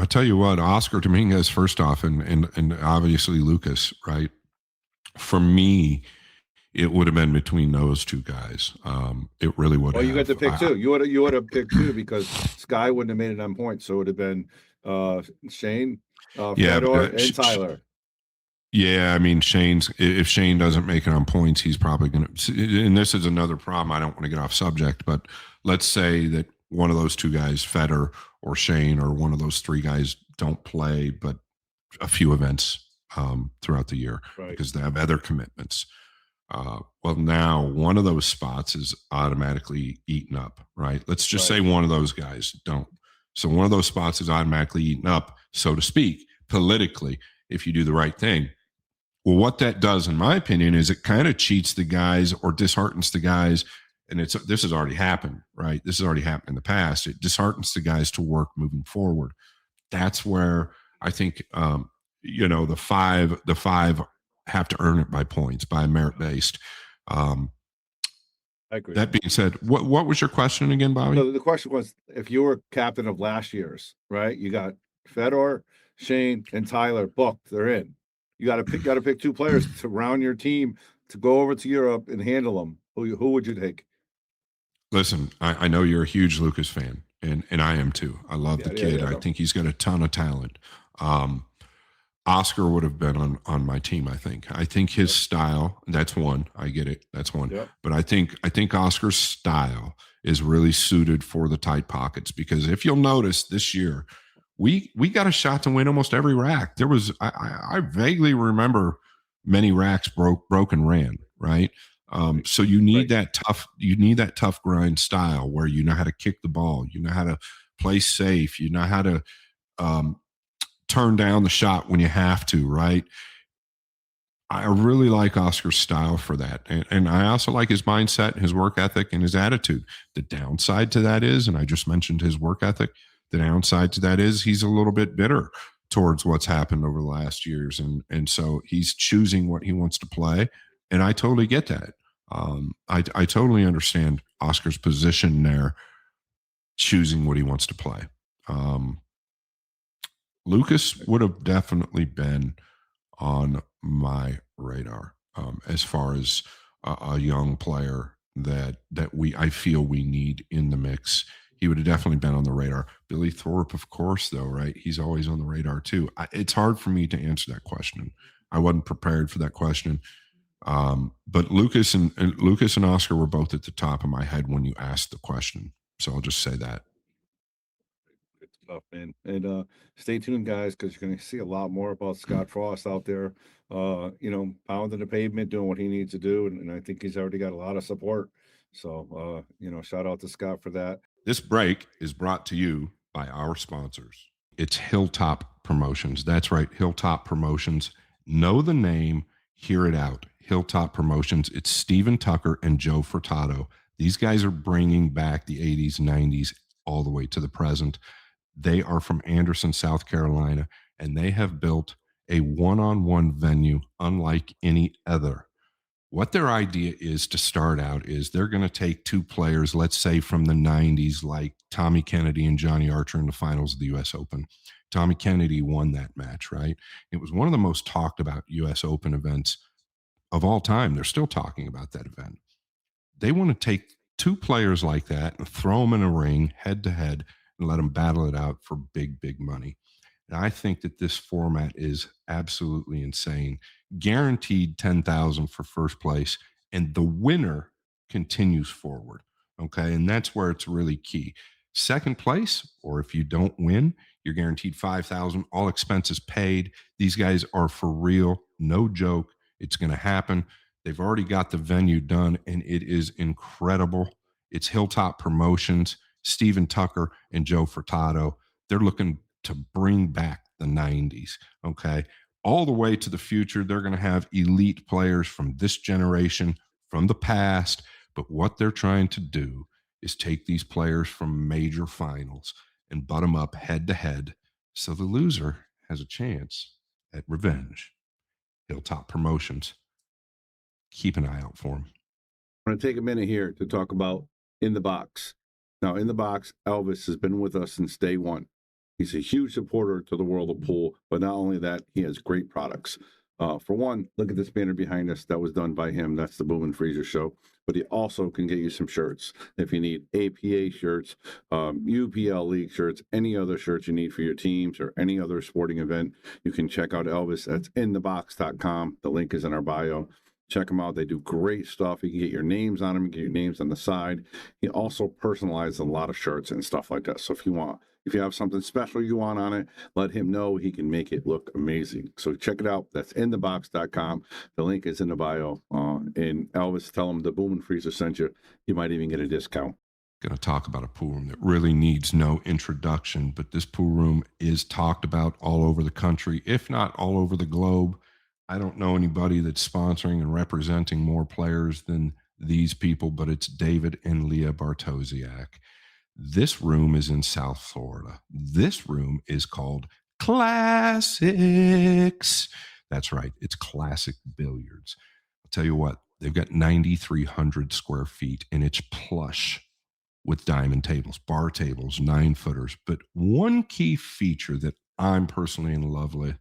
tell you what, Oscar Dominguez first off, and obviously Lucas, right? For me, it would have been between those two guys. It really would. Well, you got to pick two. You would have picked two because Sky wouldn't have made it on points, so it would have been Shane, Fedor, and Tyler. Yeah, I mean, if Shane doesn't make it on points, he's probably going to. And this is another problem. I don't want to get off subject, but let's say that one of those two guys, Fedor or Shane, or one of those three guys, don't play, but a few events throughout the year because they have other commitments. Well, now one of those spots is automatically eaten up, right? Let's just say one of those guys don't. So one of those spots is automatically eaten up, so to speak, politically, if you do the right thing. Well, what that does, in my opinion, is it kind of cheats the guys or disheartens the guys. And this has already happened, right? This has already happened in the past. It disheartens the guys to work moving forward. That's where I think, the five have to earn it by points, by merit based. I agree. That being said, what was your question again, Bobby? So the question was, if you were captain of last year's, right? You got Fedor, Shane, and Tyler booked. They're in. You got to pick two players to round your team to go over to Europe and handle them. Who would you take? Listen, I know you're a huge Lucas fan, and I am too. I love the kid. I think he's got a ton of talent. Oscar would have been on my team. I think his style. That's one. I get it. That's one. Yep. But I think Oscar's style is really suited for the tight pockets because if you'll notice this year, we got a shot to win almost every rack. There was I vaguely remember many racks broke and ran, right? So you need that tough grind style where you know how to kick the ball, you know how to play safe, you know how to turn down the shot when you have to, right? I really like Oscar's style for that. And I also like his mindset, his work ethic, and his attitude. The downside to that is, and I just mentioned his work ethic, the downside to that is he's a little bit bitter towards what's happened over the last years. And so he's choosing what he wants to play. And I totally get that. I totally understand Oscar's position there, choosing what he wants to play. Lucas would have definitely been on my radar as far as a young player that I feel we need in the mix. He would have definitely been on the radar. Billy Thorpe, of course, though, right? He's always on the radar too. It's hard for me to answer that question. I wasn't prepared for that question. But Lucas and Oscar were both at the top of my head when you asked the question. So I'll just say that. Good stuff, man. And stay tuned, guys, because you're going to see a lot more about Scott Frost out there, pounding the pavement, doing what he needs to do. And I think he's already got a lot of support. So, shout out to Scott for that. This break is brought to you by our sponsors. It's Hilltop Promotions. That's right, Hilltop Promotions. Know the name, hear it out. Hilltop Promotions. It's Steven Tucker and Joe Furtado. These guys are bringing back the 80s, 90s, all the way to the present. They are from Anderson, South Carolina, and they have built a one-on-one venue unlike any other. What their idea is to start out is they're going to take two players, let's say from the 90s, like Tommy Kennedy and Johnny Archer in the finals of the U.S. Open. Tommy Kennedy won that match, right? It was one of the most talked about U.S. Open events of all time. They're still talking about that event. They want to take two players like that and throw them in a ring head to head and let them battle it out for big, big money. And I think that this format is absolutely insane. Guaranteed $10,000 for first place and the winner continues forward. Okay. And that's where it's really key. Second place, or if you don't win, you're guaranteed 5,000, all expenses paid. These guys are for real, no joke. It's going to happen. They've already got the venue done, and it is incredible. It's Hilltop Promotions, Steven Tucker and Joe Furtado. They're looking to bring back the 90s. Okay. All the way to the future. They're going to have elite players from this generation, from the past. But what they're trying to do is take these players from major finals and butt them up head to head so the loser has a chance at revenge. Hilltop Promotions. Keep an eye out for them. I'm going to take a minute here to talk about In the Box. Now, In the Box, Elvis has been with us since day one. He's a huge supporter to the world of pool, but not only that, he has great products. For one, look at this banner behind us. That was done by him. That's the Boom and Freezer Show. But he also can get you some shirts. If you need APA shirts, UPL League shirts, any other shirts you need for your teams or any other sporting event, you can check out Elvis. That's inthebox.com. The link is in our bio. Check them out. They do great stuff. You can get your names on them, get your names on the side. He also personalizes a lot of shirts and stuff like that. So if you have something special you want on it, let him know. He can make it look amazing. So check it out. That's inthebox.com. The link is in the bio. And Elvis, tell him the Boom and Freezer sent you. You might even get a discount. Going to talk about a pool room that really needs no introduction, but this pool room is talked about all over the country, if not all over the globe. I don't know anybody that's sponsoring and representing more players than these people, but it's David and Leah Bartosiak. This room is in South Florida. This room is called Classics. That's right. It's Classic Billiards. I'll tell you what, they've got 9,300 square feet, and it's plush with diamond tables, bar tables, 9-footers. But one key feature that I'm personally in love with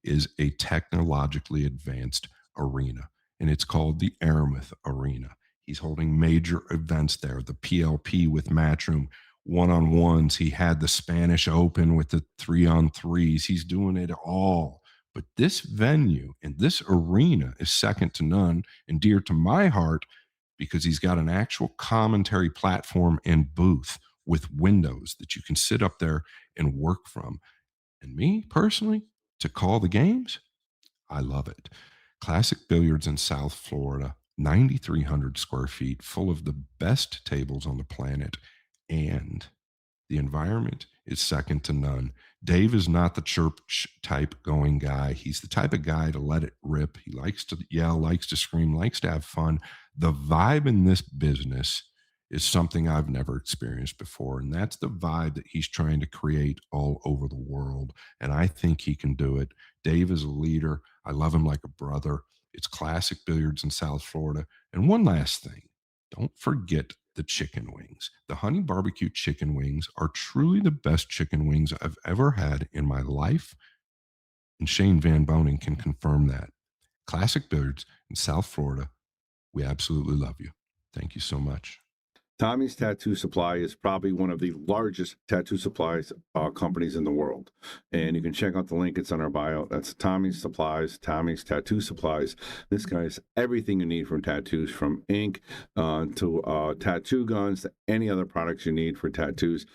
is a technologically advanced arena, and it's called the Aramith Arena. He's holding major events there, the PLP with Matchroom, one-on-ones. He had the Spanish Open with the 3-on-3s. He's doing it all. But this venue and this arena is second to none and dear to my heart because he's got an actual commentary platform and booth with windows that you can sit up there and work from. And me, personally, to call the games, I love it. Classic Billiards in South Florida, 9,300 square feet, full of the best tables on the planet, and the environment is second to none. Dave is not the church type going guy. He's the type of guy to let it rip. He likes to yell, likes to scream, likes to have fun. The vibe in this business is something I've never experienced before. And that's the vibe that he's trying to create all over the world. And I think he can do it. Dave is a leader. I love him like a brother. It's Classic Billiards in South Florida. And one last thing, don't forget the chicken wings. The honey barbecue chicken wings are truly the best chicken wings I've ever had in my life. And Shane Van Boning can confirm that. Classic Billiards in South Florida. We absolutely love you. Thank you so much. Tommy's Tattoo Supply is probably one of the largest tattoo supplies companies in the world. And you can check out the link. It's on our bio. That's Tommy's Supplies, Tommy's Tattoo Supplies. This guy has everything you need from tattoos, from ink to tattoo guns, to any other products you need for tattoos.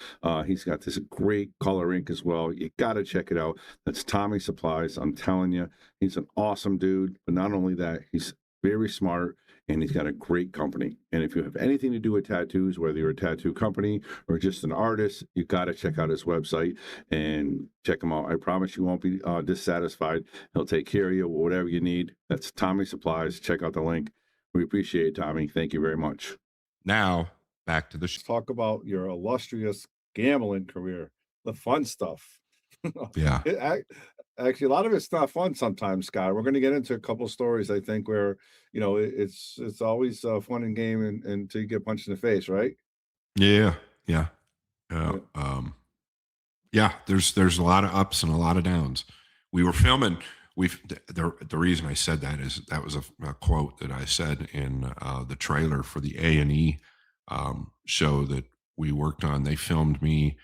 He's got this great color ink as well. You got to check it out. That's Tommy's Supplies. I'm telling you, he's an awesome dude. But not only that, he's very smart, and he's got a great company. And if you have anything to do with tattoos, whether you're a tattoo company or just an artist, you got to check out his website and check him out. I promise you won't be dissatisfied. He'll take care of you, whatever you need. That's Tommy Supplies. Check out the link. We appreciate it, Tommy. Thank you very much. Now, back to the Let's talk about your illustrious gambling career, the fun stuff. Yeah. Actually, a lot of it's not fun sometimes, Scott. We're going to get into a couple stories, I think, where it's always fun and game until you get punched in the face, right? Yeah. Yeah. There's a lot of ups and a lot of downs. We were filming. The reason I said that is that was a quote that I said in the trailer for the A&E show that we worked on. They filmed me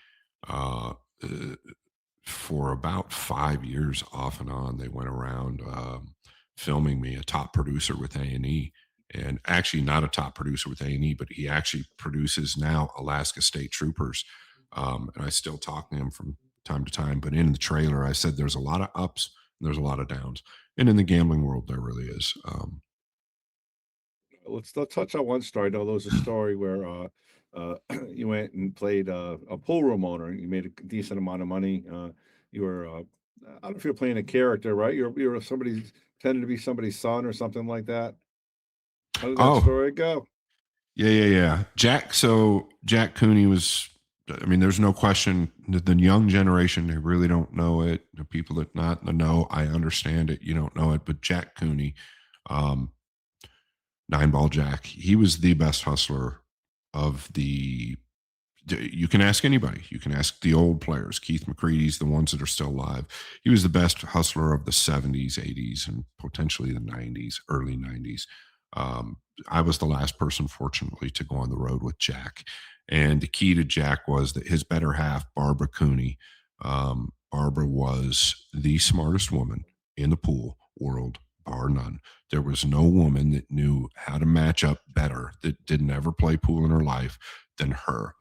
for about 5 years off and on. They went around filming me, a top producer with A&E. and actually not a top producer with A&E, but he actually produces now Alaska State Troopers. And I still talk to him from time to time. But in the trailer, I said there's a lot of ups and there's a lot of downs. And in the gambling world, there really is. Let's touch on one story. Though there was a story where you went and played a pool room owner. You made a decent amount of money. You were I don't know if you're playing a character, right? You're somebody tended to be somebody's son or something like that. How did that Oh, story go? yeah. Jack Cooney was, I mean, there's no question that the young generation, they really don't know it. The people that not in the know, I understand it. You don't know it, but Jack Cooney, um, Nine Ball Jack, he was the best hustler of the. You can ask anybody. You can ask the old players, Keith McCready's, the ones that are still alive. He was the best hustler of the 70s, 80s, and potentially the 90s, early 90s. I was the last person, fortunately, to go on the road with Jack. And the key to Jack was that his better half, Barbara Cooney, Barbara was the smartest woman in the pool world, bar none. There was no woman that knew how to match up better, that didn't ever play pool in her life, than her.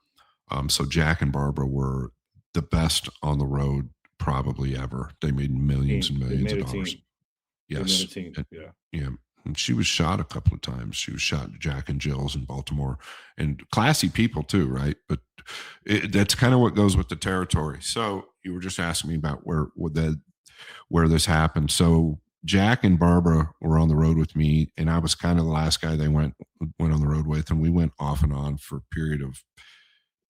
So Jack and Barbara were the best on the road probably ever. They made millions and They millions made of a dollars. team. They made Yes. a team. And, Yeah. yeah. And she was shot a couple of times. She was shot at Jack and Jill's in Baltimore, and classy people too, right? But that's kind of what goes with the territory. So you were just asking me about where this happened. So Jack and Barbara were on the road with me, and I was kind of the last guy they went on the road with, and we went off and on for a period of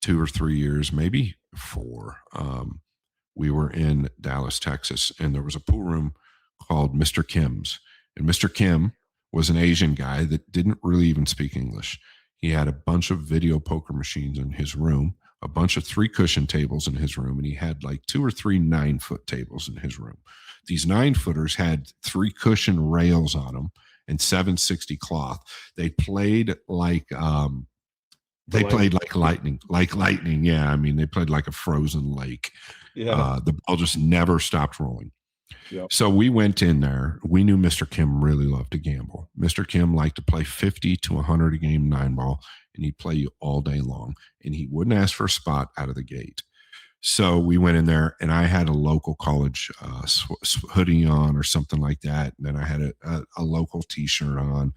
2 or 3 years, maybe 4. We were in Dallas, Texas, and there was a pool room called Mr. Kim's. And Mr. Kim was an Asian guy that didn't really even speak English. He had a bunch of video poker machines in his room, a bunch of 3 cushion tables in his room, and he had like 2 or 3 9-foot tables in his room. These 9-footers had 3 cushion rails on them and 760 cloth. They played like played like lightning. Yeah. I mean, they played like a frozen lake. Yeah. The ball just never stopped rolling. Yep. So we went in there. We knew Mr. Kim really loved to gamble. Mr. Kim liked to play 50 to 100 a game 9-ball, and he'd play you all day long. And he wouldn't ask for a spot out of the gate. So we went in there, and I had a local college hoodie on or something like that. And then I had a local T-shirt on.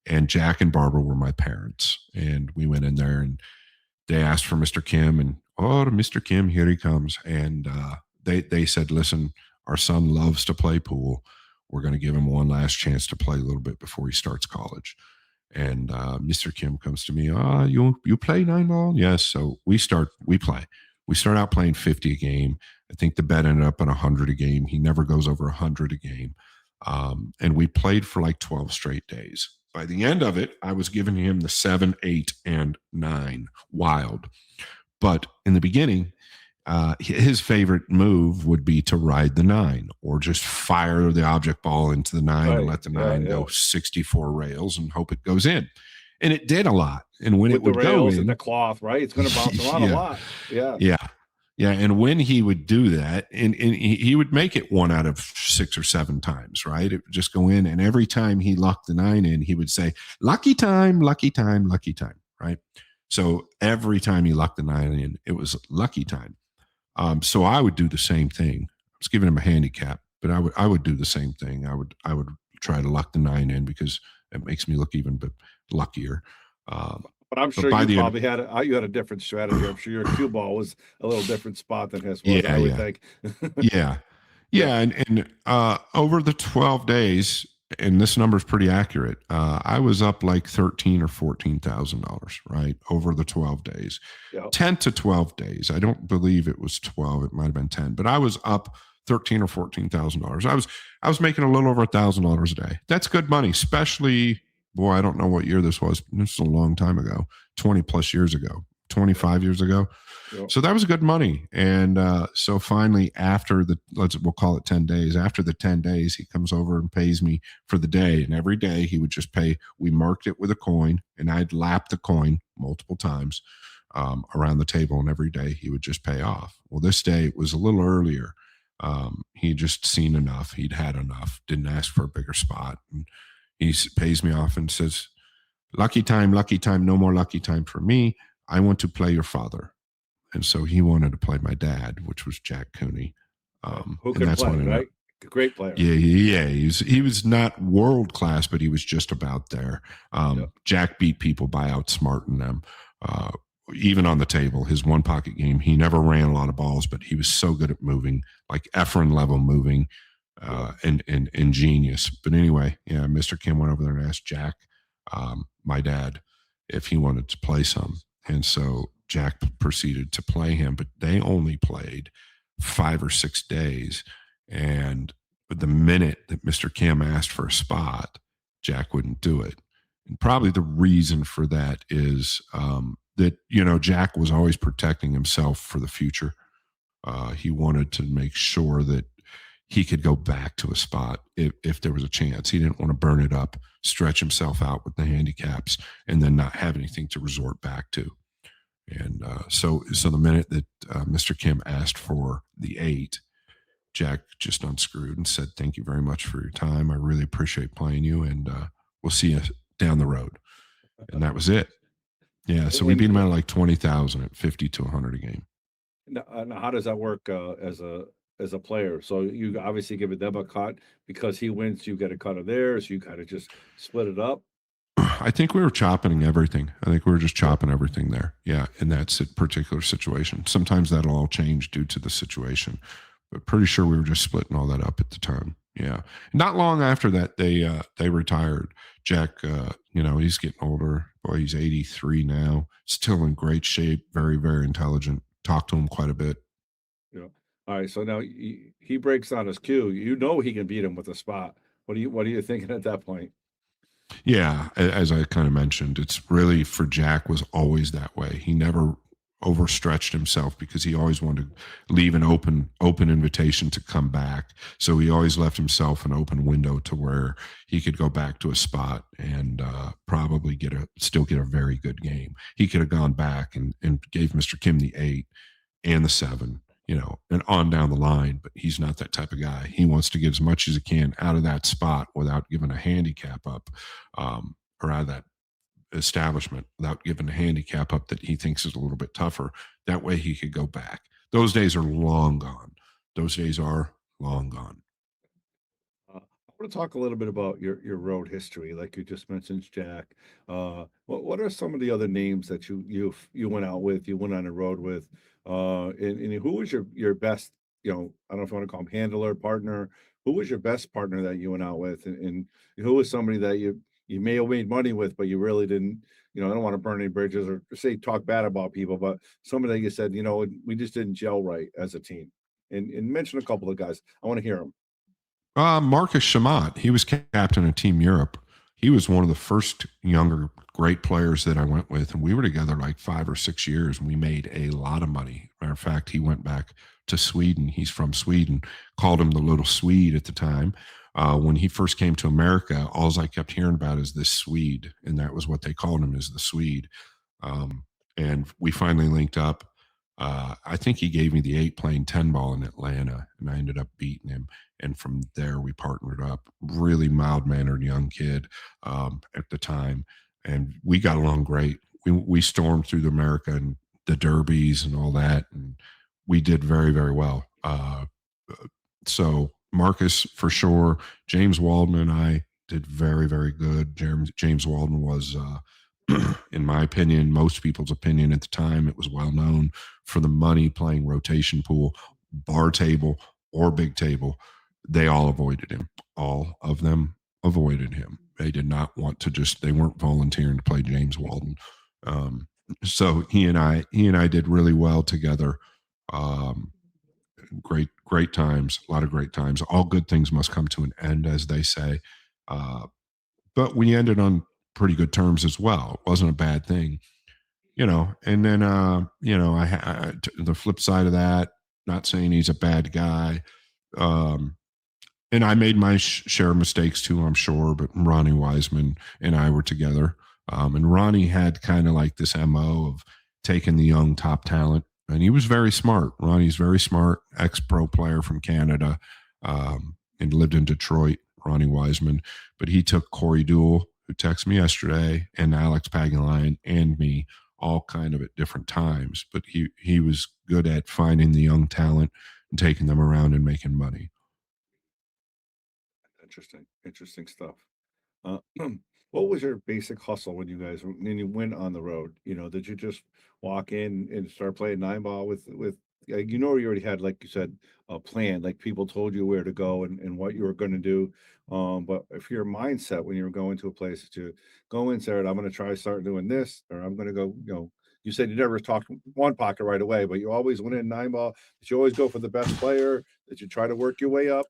And Jack and Barbara were my parents. And we went in there, and they asked for Mr. Kim, and Mr. Kim, here he comes. And they said, listen, our son loves to play pool. We're going to give him one last chance to play a little bit before he starts college. And Mr. Kim comes to me, you play 9-ball? Yes. So we play. We start out playing 50 a game. I think the bet ended up at 100 a game. He never goes over 100 a game. And we played for like 12 straight days. By the end of it, I was giving him the 7, 8, and 9 wild. But in the beginning, his favorite move would be to ride the 9 or just fire the object ball into the 9 and let the 9 go 64 rails and hope it goes in. And it did a lot. And when With it would the go rails in, and the cloth, right? It's going to bounce around a lot. Yeah. Yeah. And when he would do that, and he would make it 1 out of 6 or 7 times, right? It would just go in. And every time he lucked the 9 in, he would say, lucky time, lucky time, lucky time, right? So every time he lucked the 9 in, it was lucky time. So I would do the same thing. I was giving him a handicap, but I would do the same thing. I would try to luck the 9 in because it makes me look even bit luckier. But I'm sure you probably had a different strategy. I'm sure your cue ball was a little different spot than his was, I would think. And over the 12 days, and this number is pretty accurate, I was up like $13,000 or $14,000, right, over the 12 days. Yep. 10 to 12 days. I don't believe it was 12. It might have been 10, but I was up $13,000 or $14,000. I was making a little over $1,000 a day. That's good money, especially. Boy, I don't know what year this was. This is a long time ago, 20 plus years ago, 25 years ago. Yep. So that was good money. And so finally, after we'll call it 10 days, after the 10 days, he comes over and pays me for the day. And every day he would just pay. We marked it with a coin, and I'd lap the coin multiple times around the table. And every day he would just pay off. Well, this day it was a little earlier. He'd just seen enough. He'd had enough, didn't ask for a bigger spot. And he pays me off and says, lucky time, no more lucky time for me. I want to play your father. And so he wanted to play my dad, which was Jack Cooney. Who And could that's play, when right? Great player. Yeah. He was not world class, but he was just about there. Jack beat people by outsmarting them. Even on the table, his one pocket game, he never ran a lot of balls, but he was so good at moving, like Efren level moving, and genius. But anyway, Mr. Kim went over there and asked Jack, my dad, if he wanted to play some. And so Jack proceeded to play him, but they only played 5 or 6 days. And the minute that Mr. Kim asked for a spot, Jack wouldn't do it. And probably the reason for that is that, Jack was always protecting himself for the future. He wanted to make sure that he could go back to a spot if there was a chance. He didn't want to burn it up, stretch himself out with the handicaps, and then not have anything to resort back to. And so the minute that Mr. Kim asked for the 8, Jack just unscrewed and said, "Thank you very much for your time. I really appreciate playing you, and we'll see you down the road." And that was it. Yeah, so we beat him out of like 20,000 at 50 to 100 a game. Now, how does that work as a player? So you obviously give them a cut because he wins. You get a cut of theirs. You kind of just split it up. I think we were chopping everything. I think we were just chopping everything there. Yeah, in that particular situation. Sometimes that'll all change due to the situation, but pretty sure we were just splitting all that up at the time. Yeah. Not long after that, they retired. Jack, he's getting older. Boy, he's 83 now. Still in great shape. Very, very intelligent. Talk to him quite a bit. Yeah. All right. So now he breaks down his cue. You know he can beat him with a spot. What are you thinking at that point? Yeah, as I kind of mentioned, it's really for Jack was always that way. He never overstretched himself because he always wanted to leave an open invitation to come back. So he always left himself an open window to where he could go back to a spot and probably still get a very good game. He could have gone back and gave Mr. Kim the 8 and the 7, and on down the line, but he's not that type of guy. He wants to get as much as he can out of that spot without giving a handicap up, or out of that establishment without giving a handicap up that he thinks is a little bit tougher. That way he could go back. Those days are long gone. Those days are long gone. I want to talk a little bit about your road history, like you just mentioned, Jack. What are some of the other names that you went out with, you went on the road with, and who was your best? I don't know if you want to call him handler, partner. Who was your best partner that you went out with, and who was somebody that you may have made money with, but you really didn't. I don't want to burn any bridges or say talk bad about people, but somebody that you said, we just didn't gel right as a team, and mention a couple of guys. I want to hear them. Marcus Shamat, he was captain of Team Europe. He was one of the first younger great players that I went with, and we were together like 5 or 6 years, and we made a lot of money. Matter of fact, he went back to Sweden. He's from Sweden. Called him the Little Swede at the time. When he first came to America, all I kept hearing about is this Swede, and that was what they called him, is the Swede. And we finally linked up. I think he gave me the 8 playing 10 ball in Atlanta, and I ended up beating him. And from there, we partnered up. Really mild-mannered young kid at the time, and we got along great. We stormed through America and the derbies and all that, and we did very, very well. So Marcus, for sure. James Waldman and I did very, very good. James Waldman was, in my opinion, most people's opinion at the time, it was well known for the money playing rotation pool, bar table, or big table. They all avoided him. All of them avoided him. They did not want to they weren't volunteering to play James Walden. So he and I did really well together. Great times, a lot of great times. All good things must come to an end, as they say. But we ended on pretty good terms as well. It wasn't a bad thing, and then, the flip side of that, not saying he's a bad guy. And I made my share of mistakes too, I'm sure, but Ronnie Wiseman and I were together. And Ronnie had kind of like this MO of taking the young top talent, and he was very smart. Ronnie's very smart, ex-pro player from Canada, and lived in Detroit, Ronnie Wiseman. But he took Corey Deuel, who texted me yesterday, and Alex Pagalion and me, all kind of at different times. But he was good at finding the young talent and taking them around and making money. Interesting stuff. Uh, what was your basic hustle when you went on the road? Did you just walk in and start playing nine ball with you already had, like you said, a plan, like people told you where to go and what you were going to do. But if your mindset when you're going to a place that you go in, said, I'm going to try to start doing this, or I'm going to go, you said you never talked one pocket right away, but you always went in nine ball. Did you always go for the best player? Did you try to work your way up?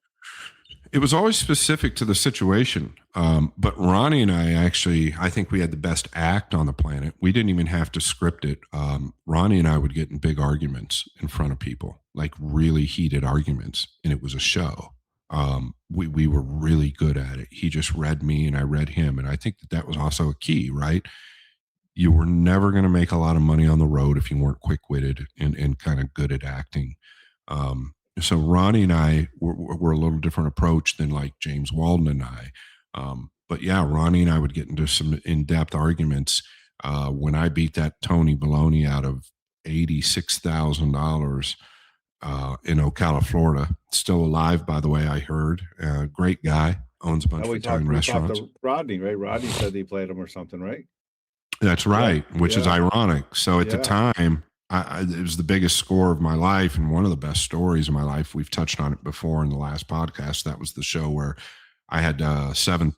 It was always specific to the situation. But Ronnie and I think we had the best act on the planet. We didn't even have to script it. Ronnie and I would get in big arguments in front of people, like really heated arguments, and it was a show. We were really good at it. He just read me and I read him. And I think that was also a key, right? You were never going to make a lot of money on the road if you weren't quick-witted and kind of good at acting. So Ronnie and I were a little different approach than like James Walden and I. But yeah, Ronnie and I would get into some in-depth arguments. When I beat that Tony Baloney out of $86,000 in Ocala, Florida, still alive, by the way, I heard. Great guy, owns a bunch of Italian restaurants. To Rodney, right? Rodney said he played him or something, right? That's right, which is ironic. So at the Yeah. time, it was the biggest score of my life and one of the best stories of my life. We've touched on it before in the last podcast. That was the show where I had $7,000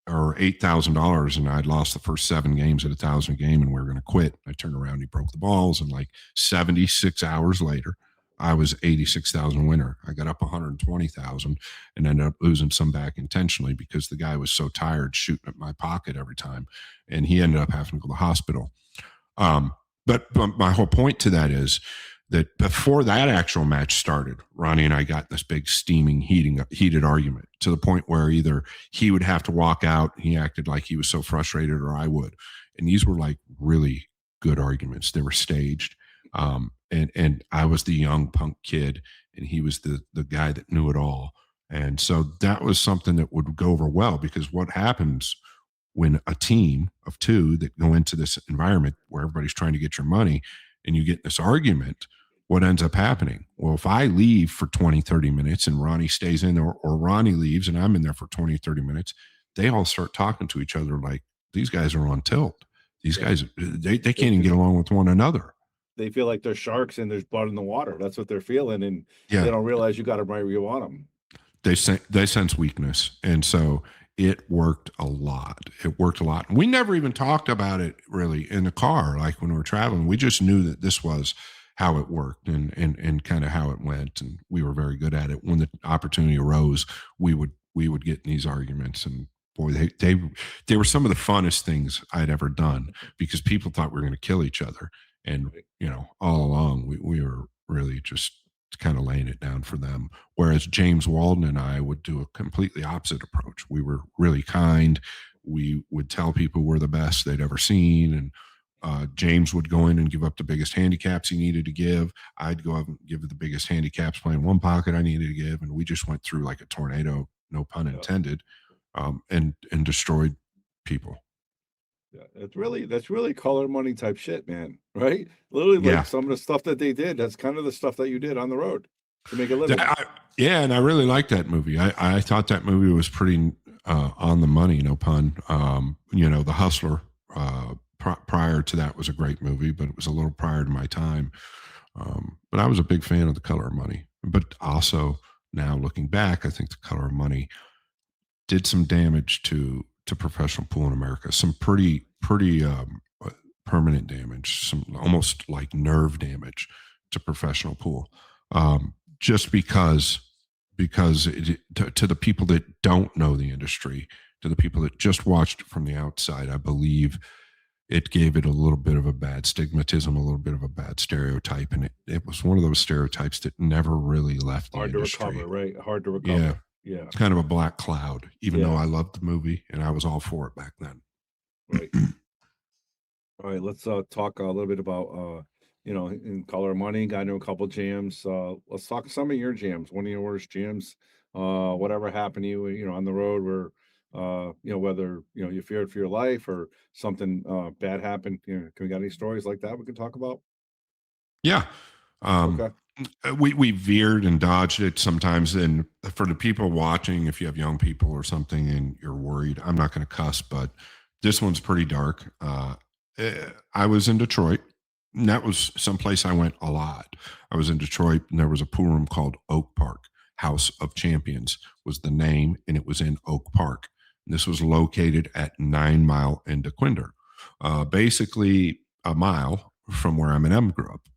or $8,000 and I'd lost the first 7 games at 1,000 a game and we were going to quit. I turned around, he broke the balls, and like 76 hours later, I was 86,000 winner. I got up 120,000 and ended up losing some back intentionally because the guy was so tired shooting at my pocket every time, and he ended up having to go to the hospital. But my whole point to that is that before that actual match started, Ronnie and I got this big steaming, heated argument to the point where either he would have to walk out, he acted like he was so frustrated, or I would. And these were like really good arguments. They were staged. And I was the young punk kid, and he was the guy that knew it all. And so that was something that would go over well, because what happens when a team of two that go into this environment where everybody's trying to get your money and you get this argument, what ends up happening? Well, if I leave for 20, 30 minutes and Ronnie stays in, or Ronnie leaves and I'm in there for 20, 30 minutes, they all start talking to each other like these guys are on tilt. These guys, they can't even get along with one another. They feel like they're sharks and there's blood in the water. That's what they're feeling. And Yeah. they don't realize you got them right where you want them. They sense weakness. And so it worked a lot. It worked a lot. We never even talked about it really in the car. Like when we were traveling, we just knew that this was how it worked and kind of how it went. And we were very good at it. When the opportunity arose, we would get in these arguments, and boy, they were some of the funnest things I'd ever done, because people thought we were going to kill each other. And, all along we were really just kind of laying it down for them. Whereas James Walden and I would do a completely opposite approach. We were really kind. We would tell people we're the best they'd ever seen. And James would go in and give up the biggest handicaps he needed to give. I'd go up and give the biggest handicaps playing one pocket I needed to give. And we just went through like a tornado, no pun intended, and destroyed people. Yeah, that's really color money type shit, man. Right? Literally, like some of the stuff that they did. That's kind of the stuff that you did on the road to make a living. And I really liked that movie. I thought that movie was pretty on the money, no pun. The Hustler. Prior to that was a great movie, but it was a little prior to my time. But I was a big fan of The Color of Money. But also now looking back, I think The Color of Money did some damage to professional pool in America. Some pretty permanent damage, some almost like nerve damage to professional pool. Just because to the people that don't know the industry, to the people that just watched it from the outside, I believe it gave it a little bit of a bad stigmatism, a little bit of a bad stereotype. And it was one of those stereotypes that never really left the industry. Hard to recover, right? Hard to recover. Yeah. It's kind of a black cloud, even though I loved the movie and I was all for it back then. Right. All right, let's talk a little bit about in Color of Money. Got into a couple jams. Let's talk some of your jams. One of your worst jams. Whatever happened to you, on the road where Whether you feared for your life or something bad happened. Can we got any stories like that we can talk about? Yeah. Um, Okay. we veered and dodged it sometimes. And for the people watching, if you have young people or something and you're worried, I'm not going to cuss, but this one's pretty dark. I was in Detroit. And that was someplace I went a lot. I was in Detroit, and there was a pool room called Oak Park. House of Champions was the name, and it was in Oak Park. And this was located at 9 Mile and DeQuinder, basically a mile from where Eminem grew up.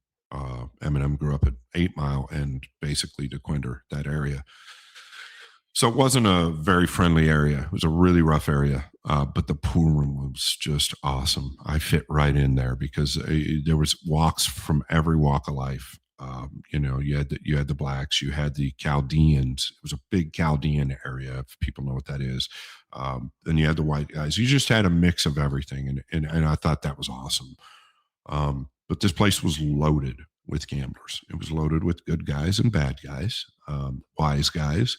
Eminem grew up at 8 Mile and basically DeQuinder, that area. So it wasn't a very friendly area. It was a really rough area, but the pool room was just awesome. I fit right in there because there was walks from every walk of life. You had the blacks, you had the Chaldeans. It was a big Chaldean area, if people know what that is. Then you had the white guys. You just had a mix of everything, and I thought that was awesome. But this place was loaded with gamblers. It was loaded with good guys and bad guys, wise guys.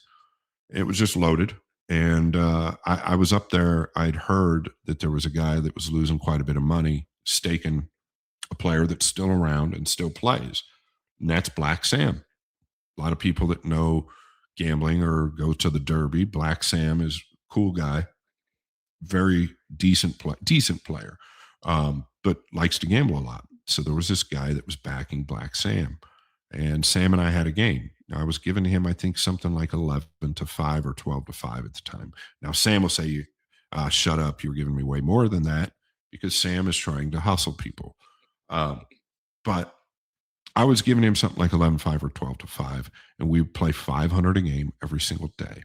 It was just loaded. And I was up there. I'd heard that there was a guy that was losing quite a bit of money staking a player that's still around and still plays. And that's Black Sam. A lot of people that know gambling or go to the Derby, Black Sam is a cool guy, very decent player, but likes to gamble a lot. So there was this guy that was backing Black Sam, and Sam and I had a game. I was giving him, I think, something like 11-5 or 12-5 at the time. Now Sam will say, "Shut up! You were giving me way more than that," because Sam is trying to hustle people. Um, but I was giving him something like 11-5 or 12-5, and we would play 500 a game every single day.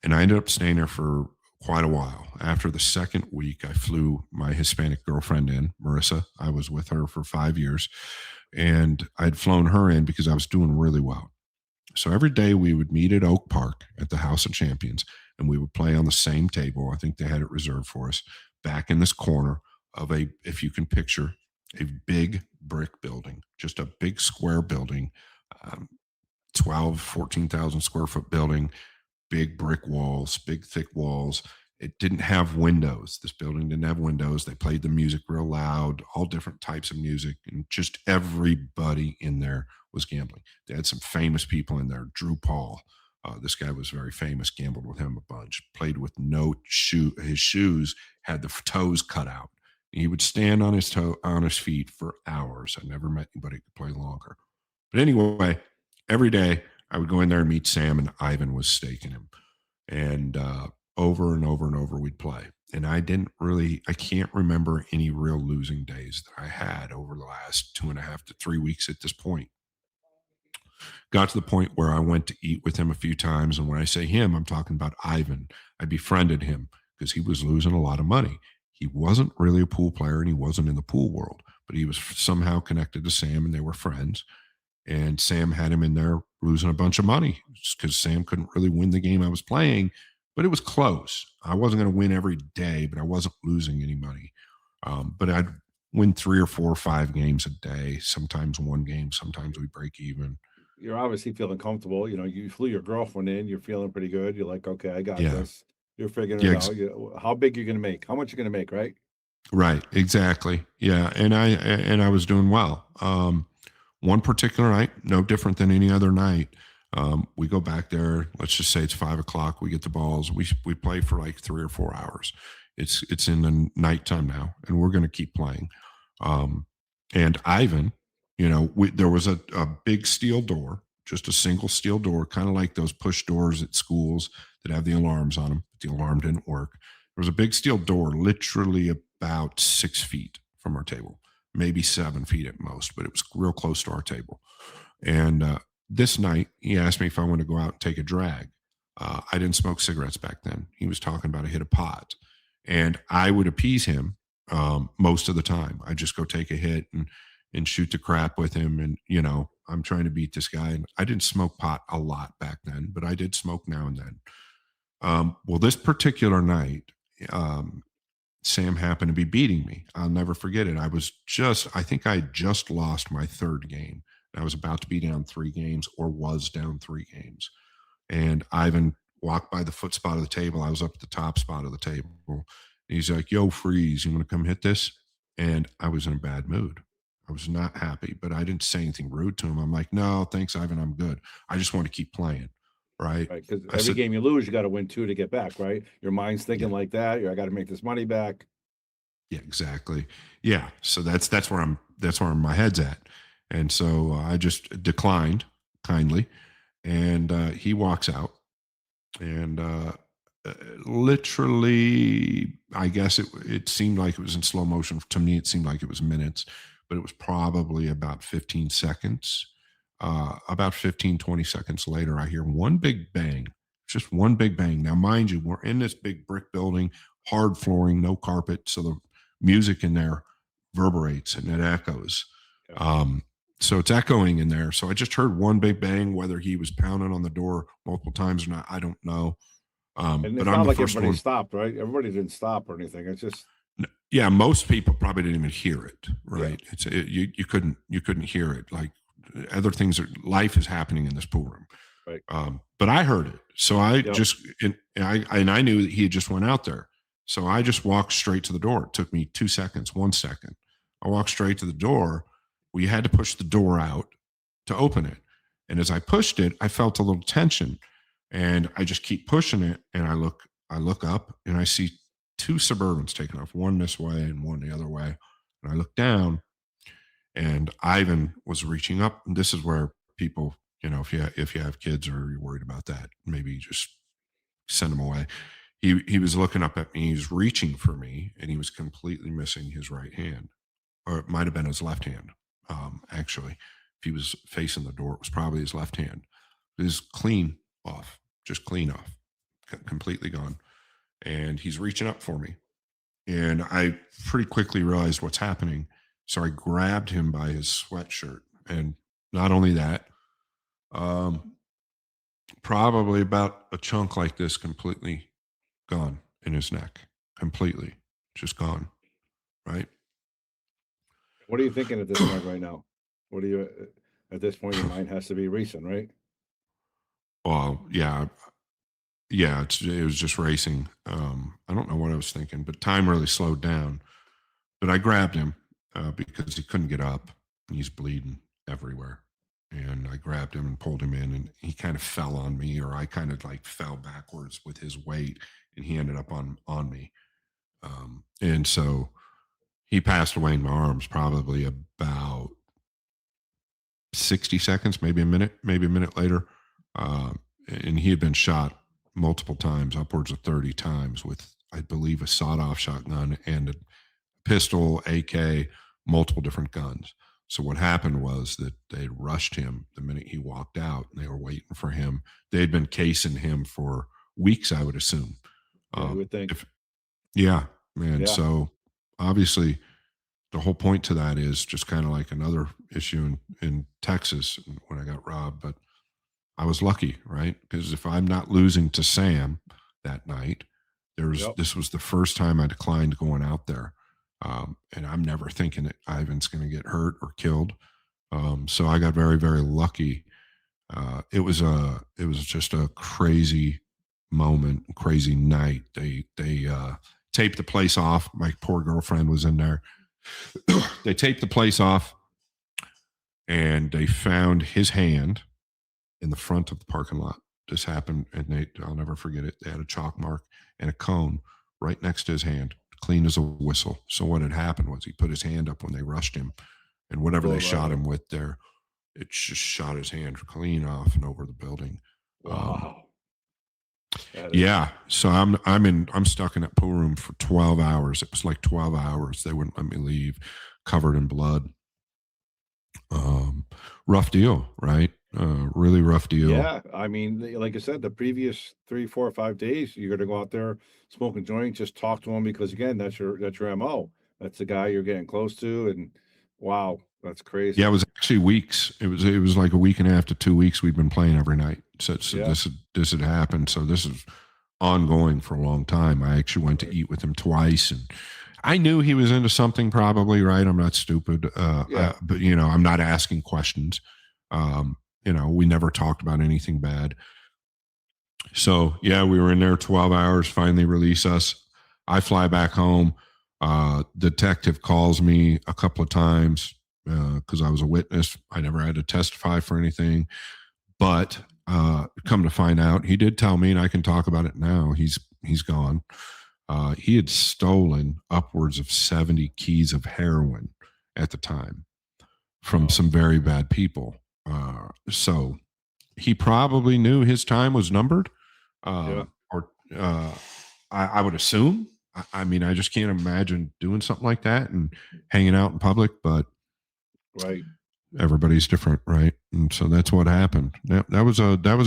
And I ended up staying there for quite a while. After the second week, I flew my Hispanic girlfriend in, Marissa. I was with her for 5 years, and I'd flown her in because I was doing really well. So every day we would meet at Oak Park at the House of Champions, and we would play on the same table. I think they had it reserved for us back in this corner of if you can picture, a big brick building, just a big square building, um, 14,000 square foot building, big brick walls, big thick walls. It didn't have windows. This building didn't have windows. They played the music real loud, all different types of music, and just everybody in there was gambling. They had some famous people in there. Drew Paul, this guy was very famous, gambled with him a bunch, played with no shoe. His shoes had the toes cut out. He would stand on his feet for hours. I never met anybody who could play longer. But anyway, every day I would go in there and meet Sam, and Ivan was staking him. And over and over and over we'd play. And I can't remember any real losing days that I had over the last 2.5 to 3 weeks at this point. Got to the point where I went to eat with him a few times. And when I say him, I'm talking about Ivan. I befriended him because he was losing a lot of money. He wasn't really a pool player and he wasn't in the pool world, but he was somehow connected to Sam and they were friends. And Sam had him in there losing a bunch of money because Sam couldn't really win the game I was playing, but it was close. I wasn't going to win every day, but I wasn't losing any money. But I'd win 3 or 4 or 5 games a day, sometimes one game, sometimes we break even. You're obviously feeling comfortable. You flew your girlfriend in. You're feeling pretty good. You're like, okay, I got Yeah. this. You're figuring Yeah, it out. How big you're going to make? How much you're going to make, right? right, exactly. Yeah, and I was doing well. One particular night, no different than any other night. We go back there. Let's just say it's 5 o'clock. We get the balls. We play for like 3 or 4 hours. It's in the nighttime now, and we're going to keep playing. And Ivan, there was a big steel door, just a single steel door, kind of like those push doors at schools that have the alarms on them. But the alarm didn't work. There was a big steel door, literally about 6 feet from our table, maybe 7 feet at most, but it was real close to our table. And this night, he asked me if I wanted to go out and take a drag. I didn't smoke cigarettes back then. He was talking about a hit of pot, and I would appease him most of the time. I just go take a hit and shoot the crap with him, and I'm trying to beat this guy. And I didn't smoke pot a lot back then, but I did smoke now and then. Well, this particular night, Sam happened to be beating me. I'll never forget it. I think I had just lost my third game. I was about to be down 3 games or was down 3 games. And Ivan walked by the foot spot of the table. I was up at the top spot of the table. He's like, "Yo, Freeze, you want to come hit this?" And I was in a bad mood. I was not happy, but I didn't say anything rude to him. I'm like, "No, thanks, Ivan. I'm good. I just want to keep playing." Right. Right, because I every said, game you lose, you got to win 2 to get back, right? Your mind's thinking yeah, like that. I got to make this money back. yeah, exactly. Yeah. So that's where my head's at. And so I just declined kindly. And he walks out. And literally, I guess it seemed like it was in slow motion. To me, it seemed like it was minutes, but it was probably about 15 seconds. About 15, 20 seconds later, I hear one big bang, just one big bang. Now, mind you, we're in this big brick building, hard flooring, no carpet. So the music in there reverberates and it echoes. Yeah. So it's echoing in there. So I just heard one big bang. Whether he was pounding on the door multiple times or not, I don't know. And But it's I'm not the like first everybody one. stopped, right? Everybody didn't stop or anything. It's just Yeah, most people probably didn't even hear it. yeah, Right? You couldn't hear it. Like other things, life is happening in this pool room. right. But I heard it. So I Yep. just and I knew that he had just went out there. So I just walked straight to the door. It took me 2 seconds, 1 second. I walked straight to the door. We had to push the door out to open it. And as I pushed it, I felt a little tension. And I just keep pushing it. And I look up and I see 2 Suburbans taking off, one this way and one the other way. And I look down and Ivan was reaching up. And this is where people, if you have kids or you're worried about that, maybe just send them away. He was looking up at me. He was reaching for me, and he was completely missing his right hand, or it might have been his left hand. Actually, if he was facing the door, it was probably his left hand. It was clean off, just clean off, completely gone. And he's reaching up for me, and I pretty quickly realized what's happening. So I grabbed him by his sweatshirt, and not only that, um, probably about a chunk like this completely gone in his neck, completely just gone. Right. What are you thinking at this point right now? What do you at this point your mind has to be racing, right? Well, yeah, yeah. It was just racing. I don't know what I was thinking, but time really slowed down. But I grabbed him because he couldn't get up and he's bleeding everywhere. And I grabbed him and pulled him in, and he kind of fell on me, or I kind of like fell backwards with his weight, and he ended up on me. And so he passed away in my arms probably about 60 seconds, maybe a minute later. And he had been shot multiple times, upwards of 30 times, with, I believe, a sawed-off shotgun and a pistol, AK, multiple different guns. So what happened was that they rushed him the minute he walked out, and they were waiting for him. They had been casing him for weeks, I would assume. Yeah, you would think. Yeah, man. Yeah. So obviously, the whole point to that is just kind of like another issue in Texas when I got robbed. But I was lucky, right? Because if I'm not losing to Sam that night, Yep. this was the first time I declined going out there. And I'm never thinking that Ivan's going to get hurt or killed. So I got very, very lucky. It was just a crazy moment, crazy night. They taped the place off. My poor girlfriend was in there. They taped the place off, and they found his hand in the front of the parking lot. This happened, and I'll never forget it. They had a chalk mark and a cone right next to his hand, clean as a whistle. So what had happened was he put his hand up when they rushed him, and whatever they shot him with there, it just shot his hand clean off and over the building. Wow. Yeah. So I'm stuck in that pool room for 12 hours. It was like 12 hours. They wouldn't let me leave, covered in blood. Rough deal, right? Really rough deal. Yeah, I mean, like I said, the previous 3, 4, or 5 days, you're gonna go out there, smoke a joint, just talk to him because again, that's your MO. That's the guy you're getting close to, and wow, that's crazy. Yeah, it was actually weeks. It was like a week and a half to 2 weeks. We'd been playing every night. So Yeah. this had happened. So this is ongoing for a long time. I actually went to eat with him twice, and I knew he was into something probably, right? I'm not stupid. Yeah. But I'm not asking questions. We never talked about anything bad. So yeah, we were in there 12 hours, finally release us. I fly back home. Detective calls me a couple of times because I was a witness. I never had to testify for anything. But come to find out, he did tell me, and I can talk about it now. He's gone. He had stolen upwards of 70 keys of heroin at the time from some very bad people. So he probably knew his time was numbered. Or I would assume. I mean, I just can't imagine doing something like that and hanging out in public, but Right. everybody's different, right? And so that's what happened. That was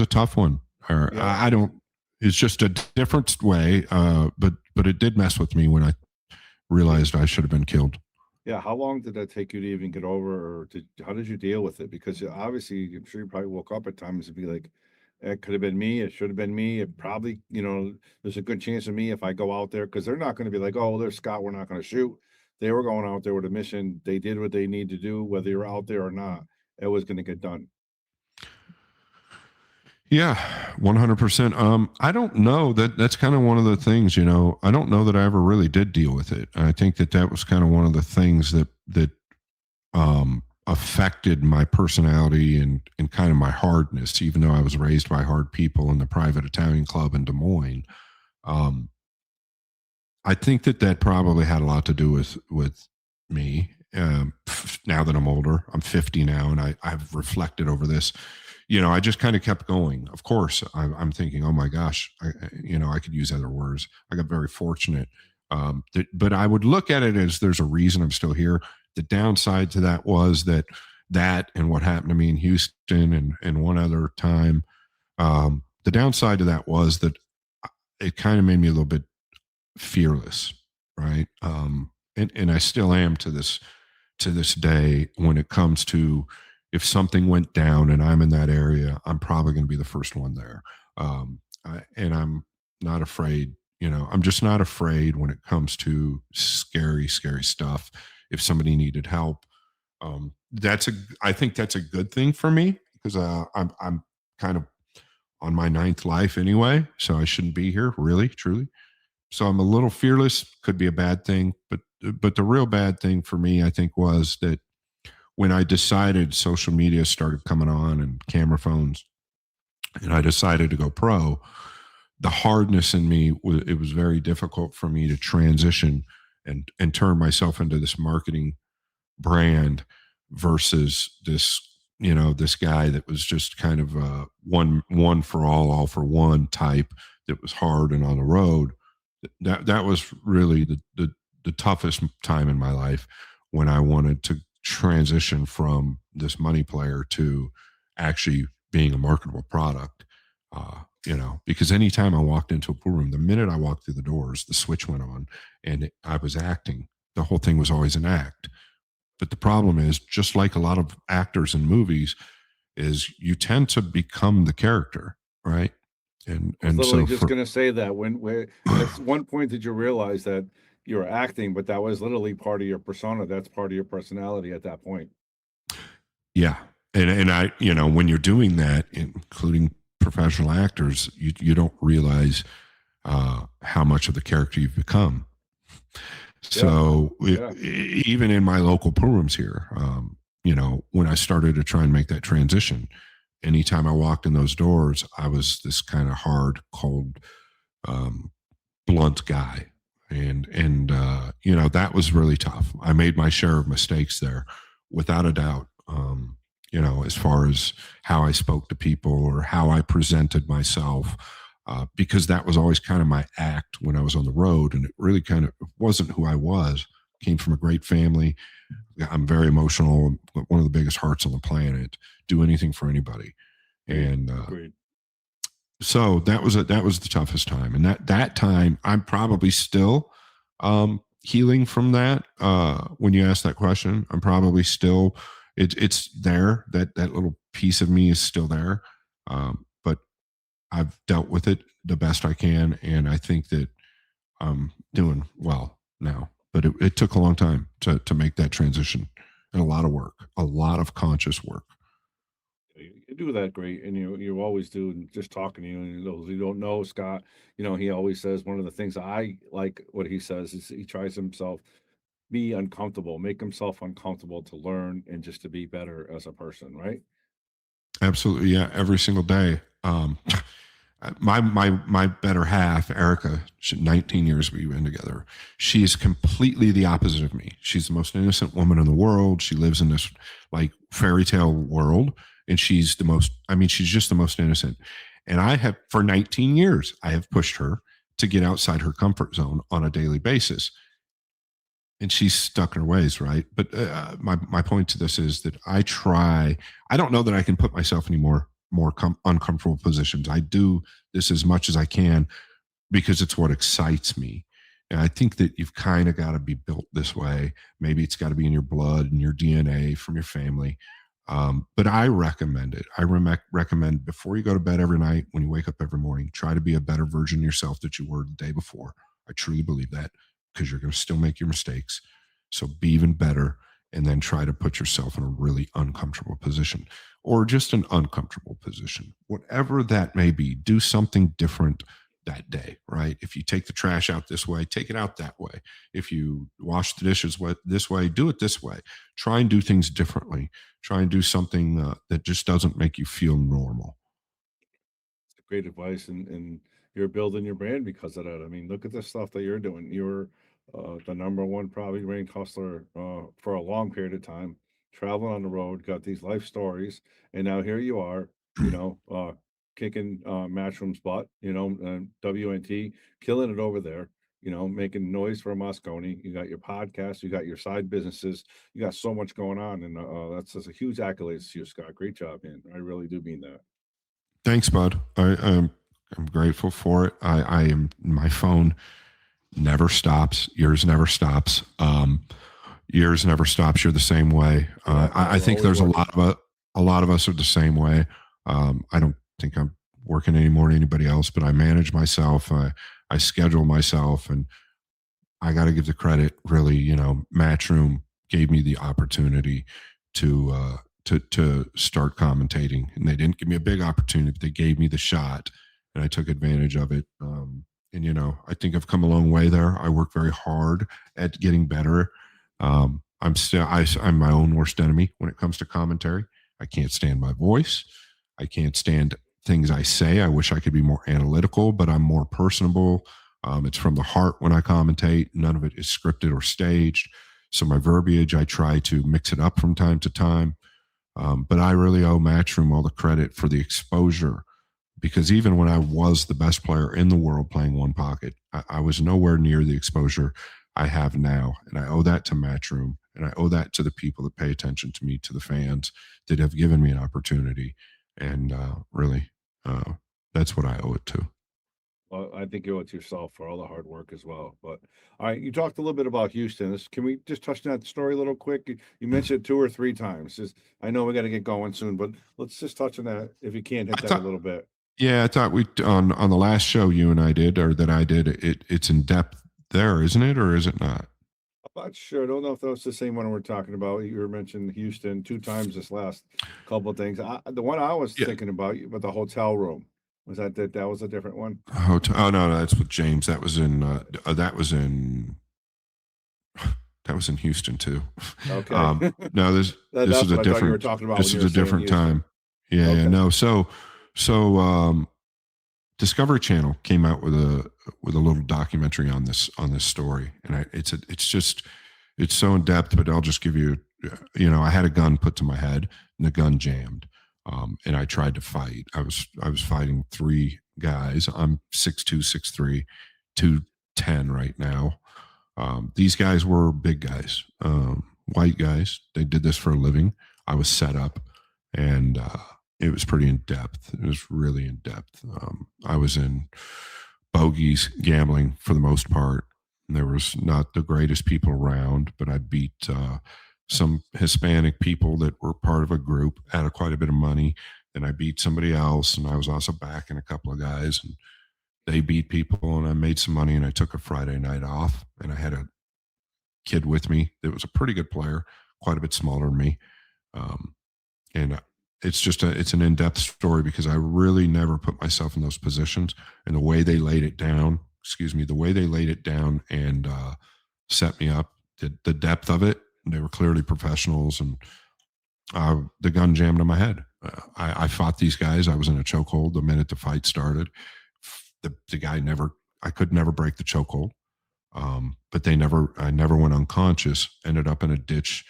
a tough one. Or Yeah. I don't. It's just a different way. But it did mess with me when I realized I should have been killed. Yeah. How long did that take you to even get over, or how did you deal with it? Because obviously, I'm sure you probably woke up at times and be like, it could have been me. It should have been me. It probably, there's a good chance of me if I go out there, because they're not going to be like, oh, there's Scott, we're not going to shoot. They were going out there with a mission. They did what they need to do, whether you're out there or not. It was going to get done. Yeah, 100%. I don't know that's kind of one of the things, I don't know that I ever really did deal with it. I think that was kind of one of the things that affected my personality and kind of my hardness, even though I was raised by hard people in the private Italian club in Des Moines. I think that probably had a lot to do with me. Now that I'm older, I'm 50 now, and I've reflected over this. I just kind of kept going. Of course, I'm thinking, oh my gosh, I could use other words. I got very fortunate. But I would look at it as there's a reason I'm still here. The downside to that was that and what happened to me in Houston and one other time. The downside to that was that it kind of made me a little bit fearless, right? And I still am to this day when it comes to, if something went down and I'm in that area, I'm probably going to be the first one there. And I'm not afraid, I'm just not afraid when it comes to scary, scary stuff. If somebody needed help, I think that's a good thing for me, because I'm kind of on my 9th life anyway, so I shouldn't be here, really, truly. So I'm a little fearless. Could be a bad thing, but the real bad thing for me, I think, was that when I decided social media started coming on and camera phones, and I decided to go pro, the hardness in me, it was very difficult for me to transition and turn myself into this marketing brand versus this guy that was just kind of one for all for one type, that was hard and on the road. That was really the toughest time in my life, when I wanted to transition from this money player to actually being a marketable product. Because anytime I walked into a pool room, the minute I walked through the doors, the switch went on and I was acting. The whole thing was always an act. But the problem is, just like a lot of actors in movies, is you tend to become the character, right? And I was literally just so going to say that at one point did you realize that you were acting, but that was literally part of your persona. That's part of your personality at that point. yeah, and I, when you're doing that, including professional actors, you don't realize how much of the character you've become. So even in my local pool rooms here, when I started to try and make that transition, anytime I walked in those doors, I was this kind of hard, cold, blunt guy. And that was really tough. I made my share of mistakes there, without a doubt. As far as how I spoke to people or how I presented myself, because that was always kind of my act when I was on the road. And it really kind of wasn't who I was. Came from a great family. I'm very emotional, one of the biggest hearts on the planet, do anything for anybody. And so that was the toughest time. And that time, I'm probably still healing from that. When you ask that question, I'm probably still, it's there. That little piece of me is still there. But I've dealt with it the best I can. And I think that I'm doing well now. But it took a long time to make that transition, and a lot of work, a lot of conscious work. You do that great, and you always do. And just talking to you, and those who don't know Scott, he always says one of the things I like what he says is he tries himself be uncomfortable, make himself uncomfortable to learn and just to be better as a person, right? Absolutely, yeah. Every single day. My better half, Erica, 19 years we've been together. She is completely the opposite of me. She's the most innocent woman in the world. She lives in this like fairy tale world, and she's the most. I mean, she's just the most innocent. And I have, for 19 years, I have pushed her to get outside her comfort zone on a daily basis, and she's stuck in her ways, right? But my point to this is that I try. I don't know that I can put myself in any more uncomfortable positions. I do this as much as I can because it's what excites me. And I think that you've kind of got to be built this way. Maybe it's got to be in your blood and your DNA from your family. But I recommend it. Recommend before you go to bed every night, when you wake up every morning, try to be a better version of yourself that you were the day before. I truly believe that because you're going to still make your mistakes. So be even better and then try to put yourself in a really uncomfortable position or just an uncomfortable position. Whatever that may be, do something different that day, right? If you take the trash out this way, take it out that way. If you wash the dishes this way, do it this way. Try and do things differently. Try and do something that just doesn't make you feel normal. Great advice, and you're building your brand because of that. I mean, look at the stuff that you're doing. You're the number one probably ranked hustler for a long period of time, traveling on the road, got these life stories, and now here you are, kicking Matchroom's butt, WNT, killing it over there. Making noise for Moscone. You got your podcast, you got your side businesses, you got so much going on, and that's just a huge accolades to you, Scott. Great job, man. I really do mean that. Thanks, bud. I'm grateful for it. I am. My phone never stops. Yours never stops. Yours never stops. You're the same way. Yeah, I we're think always there's working. a lot of us are the same way. I don't think I'm working any more than anybody else, but I manage myself. I schedule myself, and I got to give the credit. Really, Matchroom gave me the opportunity to to start commentating, and they didn't give me a big opportunity, but they gave me the shot, and I took advantage of it. And I think I've come a long way there. I work very hard at getting better. I'm my own worst enemy when it comes to commentary. I can't stand my voice. I can't stand things I say. I wish I could be more analytical, but I'm more personable. It's from the heart when I commentate. None of it is scripted or staged. So my verbiage, I try to mix it up from time to time. But I really owe Matchroom all the credit for the exposure because even when I was the best player in the world playing one pocket, I was nowhere near the exposure I have now. And I owe that to Matchroom. And I owe that to the people that pay attention to me, to the fans that have given me an opportunity. And really, uh, that's what I owe it to. Well, I think you owe it to yourself for all the hard work as well. But all right, you talked a little bit about Houston. Can we just touch on that story a little quick? You mentioned it two or three times. I know we got to get going soon, but let's just touch on that if you can hit I that a thought, little bit. yeah, I thought we on the last show you and I did, or that I did. It's in depth there, isn't it, or is it not? I'm not sure. I don't know if that was the same one we're talking about. You were mentioning Houston two times this last couple of things. The one I was Yeah. thinking about, but the hotel room was that was a different one. Hotel. Oh no, that's with James. That was in Houston too. Okay, No, this this that's is a what I thought you were different talking about when this you is were a saying different Houston. time. Yeah, Okay. no. So Discovery Channel came out with a little documentary on this story, and it's so in depth. But I'll just give you, I had a gun put to my head, and the gun jammed, and I tried to fight. I was fighting three guys. I'm 6'2", 6'3", 210 right now. These guys were big guys, white guys. They did this for a living. I was set up, and it was pretty in depth. It was really in depth. I was in bogeys gambling for the most part. There was not the greatest people around, but I beat some Hispanic people that were part of a group, had quite a bit of money. And I beat somebody else, and I was also backing a couple of guys, and they beat people, and I made some money, and I took a Friday night off, and I had a kid with me that was a pretty good player, quite a bit smaller than me. Um, and it's an in-depth story because I really never put myself in those positions, and the way they laid it down, and set me up, the depth of it, they were clearly professionals, and the gun jammed in my head. I fought these guys. I was in a chokehold the minute the fight started. The guy I could never break the chokehold. But I never went unconscious, ended up in a ditch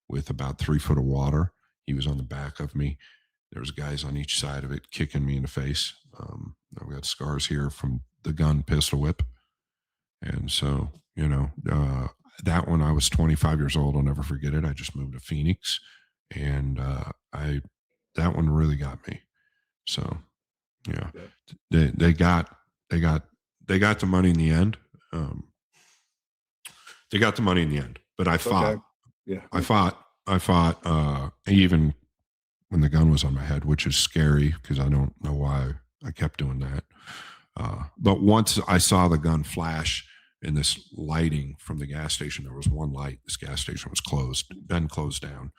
with about 3 foot of water. He was on the back of me. There was guys on each side of it kicking me in the face. I've got scars here from the gun pistol whip. And so, that one, I was 25 years old. I'll never forget it. I just moved to Phoenix, and that one really got me. So, yeah, they got the money in the end. They got the money in the end, but I fought. Okay. Yeah. I fought, even when the gun was on my head, which is scary because I don't know why I kept doing that. But once I saw the gun flash in this lighting from the gas station, there was one light. This gas station was been closed down,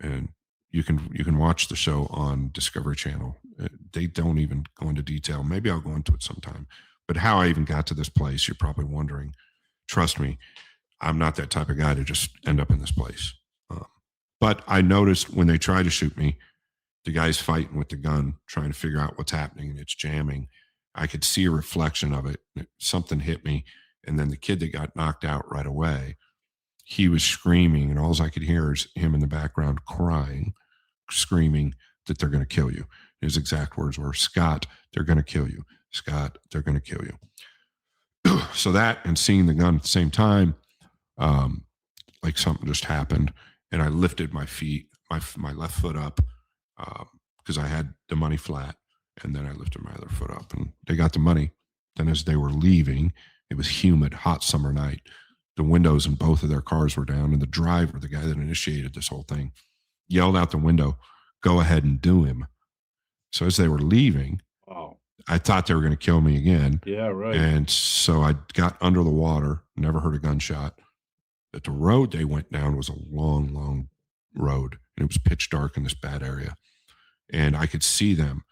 and you can watch the show on Discovery Channel. They don't even go into detail. Maybe I'll go into it sometime. But how I even got to this place, you're probably wondering. Trust me, I'm not that type of guy to just end up in this place. But I noticed when they try to shoot me, the guy's fighting with the gun, trying to figure out what's happening, and it's jamming. I could see a reflection of it. Something hit me. And then the kid that got knocked out right away, he was screaming, and all I could hear is him in the background crying, screaming that they're going to kill you. His exact words were, "Scott, they're going to kill you. Scott, they're going to kill you." So that, and seeing the gun at the same time, like something just happened, and I lifted my feet, my left foot up, because I had the money flat, and then I lifted my other foot up, and they got the money. Then as they were leaving, it was humid, hot summer night. The windows in both of their cars were down, and the driver, the guy that initiated this whole thing, yelled out the window, "Go ahead and do him." So as they were leaving, Wow. I thought they were going to kill me again. Yeah, right. And so I got under the water, never heard a gunshot. But the road they went down was a long, long road, and it was pitch dark in this bad area. And I could see them.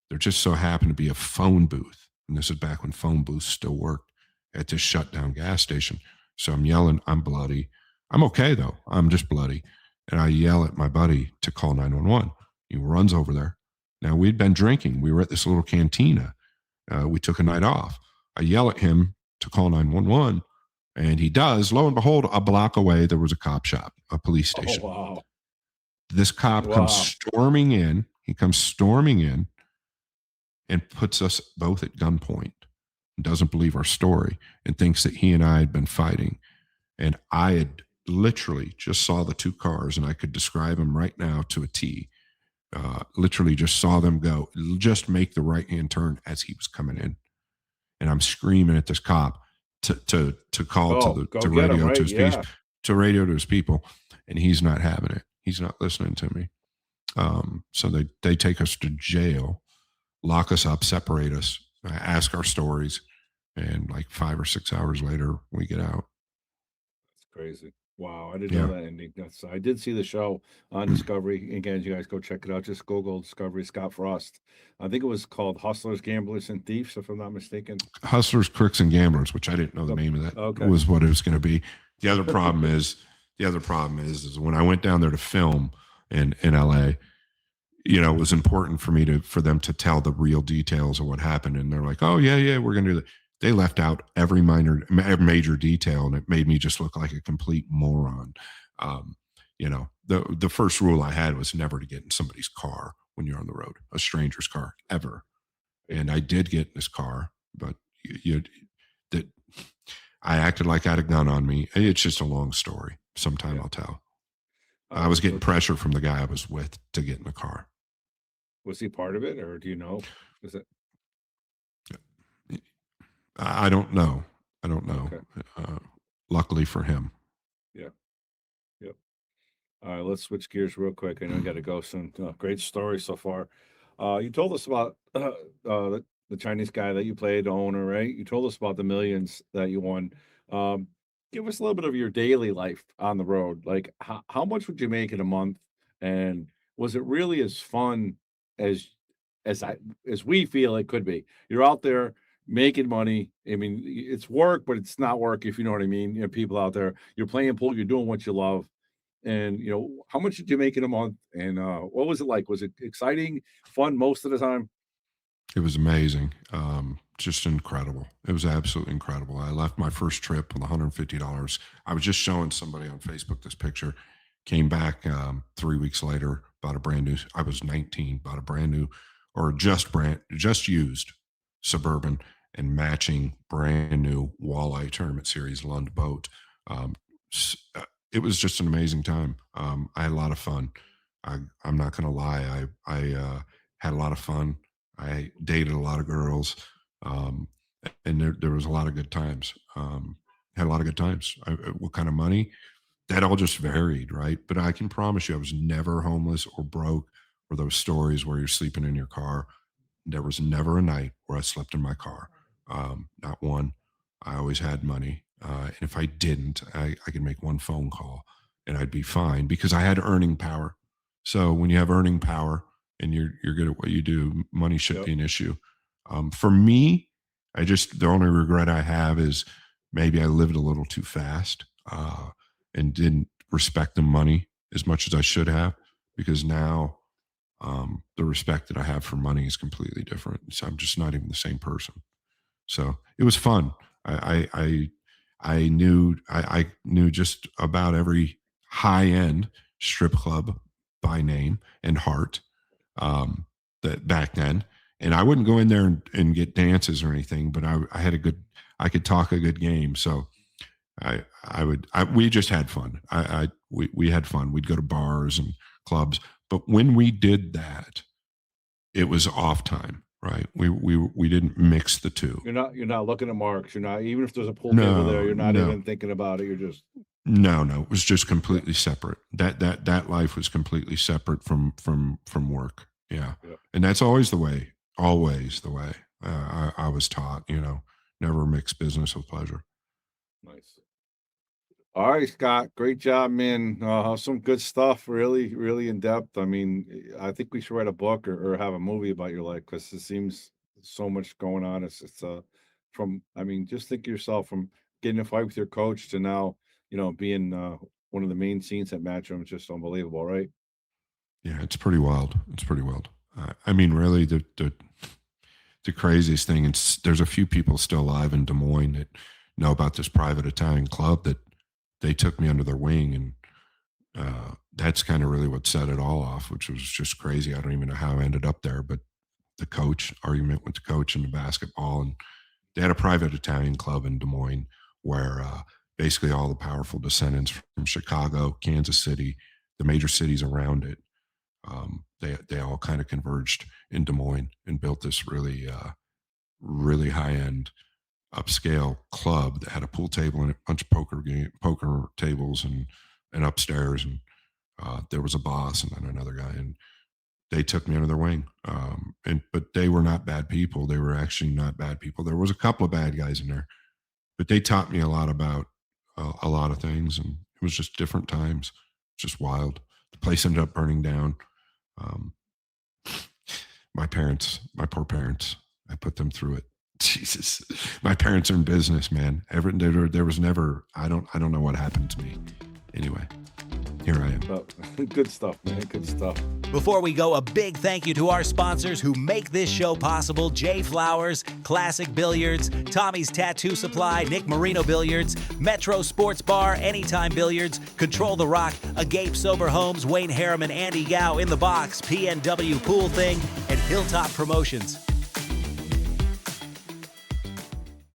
There just so happened to be a phone booth. And this is back when phone booths still worked at this shut down gas station. So I'm yelling, I'm bloody. I'm okay, though. I'm just bloody. And I yell at my buddy to call 911. He runs over there. Now, we'd been drinking. We were at this little cantina. We took a night off. I yell at him to call 911, and he does. Lo and behold, a block away, there was a cop shop, a police station. Oh, wow. This cop comes storming in. He comes storming in and puts us both at gunpoint and doesn't believe our story and thinks that he and I had been fighting. And I had literally just saw the two cars, and I could describe them right now to a T. Literally just saw them go, just make the right-hand turn as he was coming in. And I'm screaming at this cop to call to radio right? to his radio to his people, and he's not having it. He's not listening to me. So they take us to jail, lock us up, separate us, ask our stories, and like 5 or 6 hours later, we get out. That's crazy. Wow, I didn't know that ending. I did see the show on Discovery. Again, you guys go check it out. Just Google Discovery Scott Frost. I think it was called Hustlers, Gamblers, and Thieves, if I'm not mistaken. Hustlers, Crooks, and Gamblers, which I didn't know the name of that was what it was going to be. The other problem is when I went down there to film in LA, it was important for them to tell the real details of what happened. And they're like, "Oh yeah, we're going to do that." They left out every major detail, and it made me just look like a complete moron. The first rule I had was never to get in somebody's car when you're on the road, a stranger's car, ever. And I did get in this car, but I acted like I had a gun on me. It's just a long story. Sometime I'll tell. I was getting pressure from the guy I was with to get in the car. Was he part of it, or do you know? Is it? I don't know. Okay. Luckily for him. Yeah. Yep. All right, let's switch gears real quick. I know I got to go soon. Great story so far. You told us about the Chinese guy that you played, the owner, right? You told us about the millions that you won. Give us a little bit of your daily life on the road. Like, how much would you make in a month, and was it really as fun as as I as we feel it could be? You're out there making money. I mean, it's work, but it's not work, if you know what I mean. You know, people out there, you're playing pool, you're doing what you love. And how much did you make in a month? And what was it like? Was it exciting, fun most of the time? It was amazing. Just incredible. It was absolutely incredible. I left my first trip with $150. I was just showing somebody on Facebook this picture. Came back 3 weeks later, bought a brand new. I was 19, bought a brand new, or just used Suburban and matching brand new Walleye Tournament Series Lund boat. Um, it was just an amazing time. I had a lot of fun. I'm not going to lie. I had a lot of fun. I dated a lot of girls, um, and there was a lot of good times. Had a lot of good times. What kind of money? That all just varied, right? But I can promise you, I was never homeless or broke, or those stories where you're sleeping in your car. There was never a night where I slept in my car. Not one. I always had money. And if I didn't, I could make one phone call and I'd be fine because I had earning power. So when you have earning power and you're good at what you do, money shouldn't Yep. be an issue. For me, the only regret I have is maybe I lived a little too fast and didn't respect the money as much as I should have, because now the respect that I have for money is completely different. So I'm just not even the same person. So it was fun. I knew just about every high end strip club by name and heart, that back then. And I wouldn't go in there and get dances or anything, but I could talk a good game. So we just had fun. We had fun. We'd go to bars and clubs, but when we did that, it was off time, right? We didn't mix the two. You're not looking at marks. You're not, even if there's a pool table there, you're not No. even thinking about it. You're just No, it was just completely separate. That life was completely separate from work. Yeah. Yeah. And that's always the way. Always the way. I was taught, never mix business with pleasure. nice. All right, Scott. Great job, man. Some good stuff. Really, really in depth. I mean, I think we should write a book or have a movie about your life because it seems so much going on. I mean, just think of yourself from getting in a fight with your coach to now, being one of the main scenes at Matchroom. It's just unbelievable, right? Yeah, it's pretty wild. It's pretty wild. I mean, really, the craziest thing is there's a few people still alive in Des Moines that know about this private Italian club that they took me under their wing, and that's kind of really what set it all off, which was just crazy. I don't even know how I ended up there, but argument with the coach in the basketball, and they had a private Italian club in Des Moines where basically all the powerful descendants from Chicago, Kansas City, the major cities around it, they all kind of converged in Des Moines and built this really really high end upscale club that had a pool table and a bunch of poker tables and upstairs, and there was a boss and then another guy, and they took me under their wing. But they were not bad people. They were actually not bad people. There was a couple of bad guys in there, but they taught me a lot about a lot of things, and it was just different times. Just wild. The place ended up burning down. My poor parents, I put them through it. Jesus, my parents are in business, man. There was never. I don't know what happened to me. Anyway, here I am. Good stuff, man. Good stuff. Before we go, a big thank you to our sponsors who make this show possible: Jay Flowers, Classic Billiards, Tommy's Tattoo Supply, Nick Marino Billiards, Metro Sports Bar, Anytime Billiards, Control the Rock, Agape Sober Homes, Wayne Harriman, Andy Gow, In the Box, PNW Pool Thing, and Hilltop Promotions.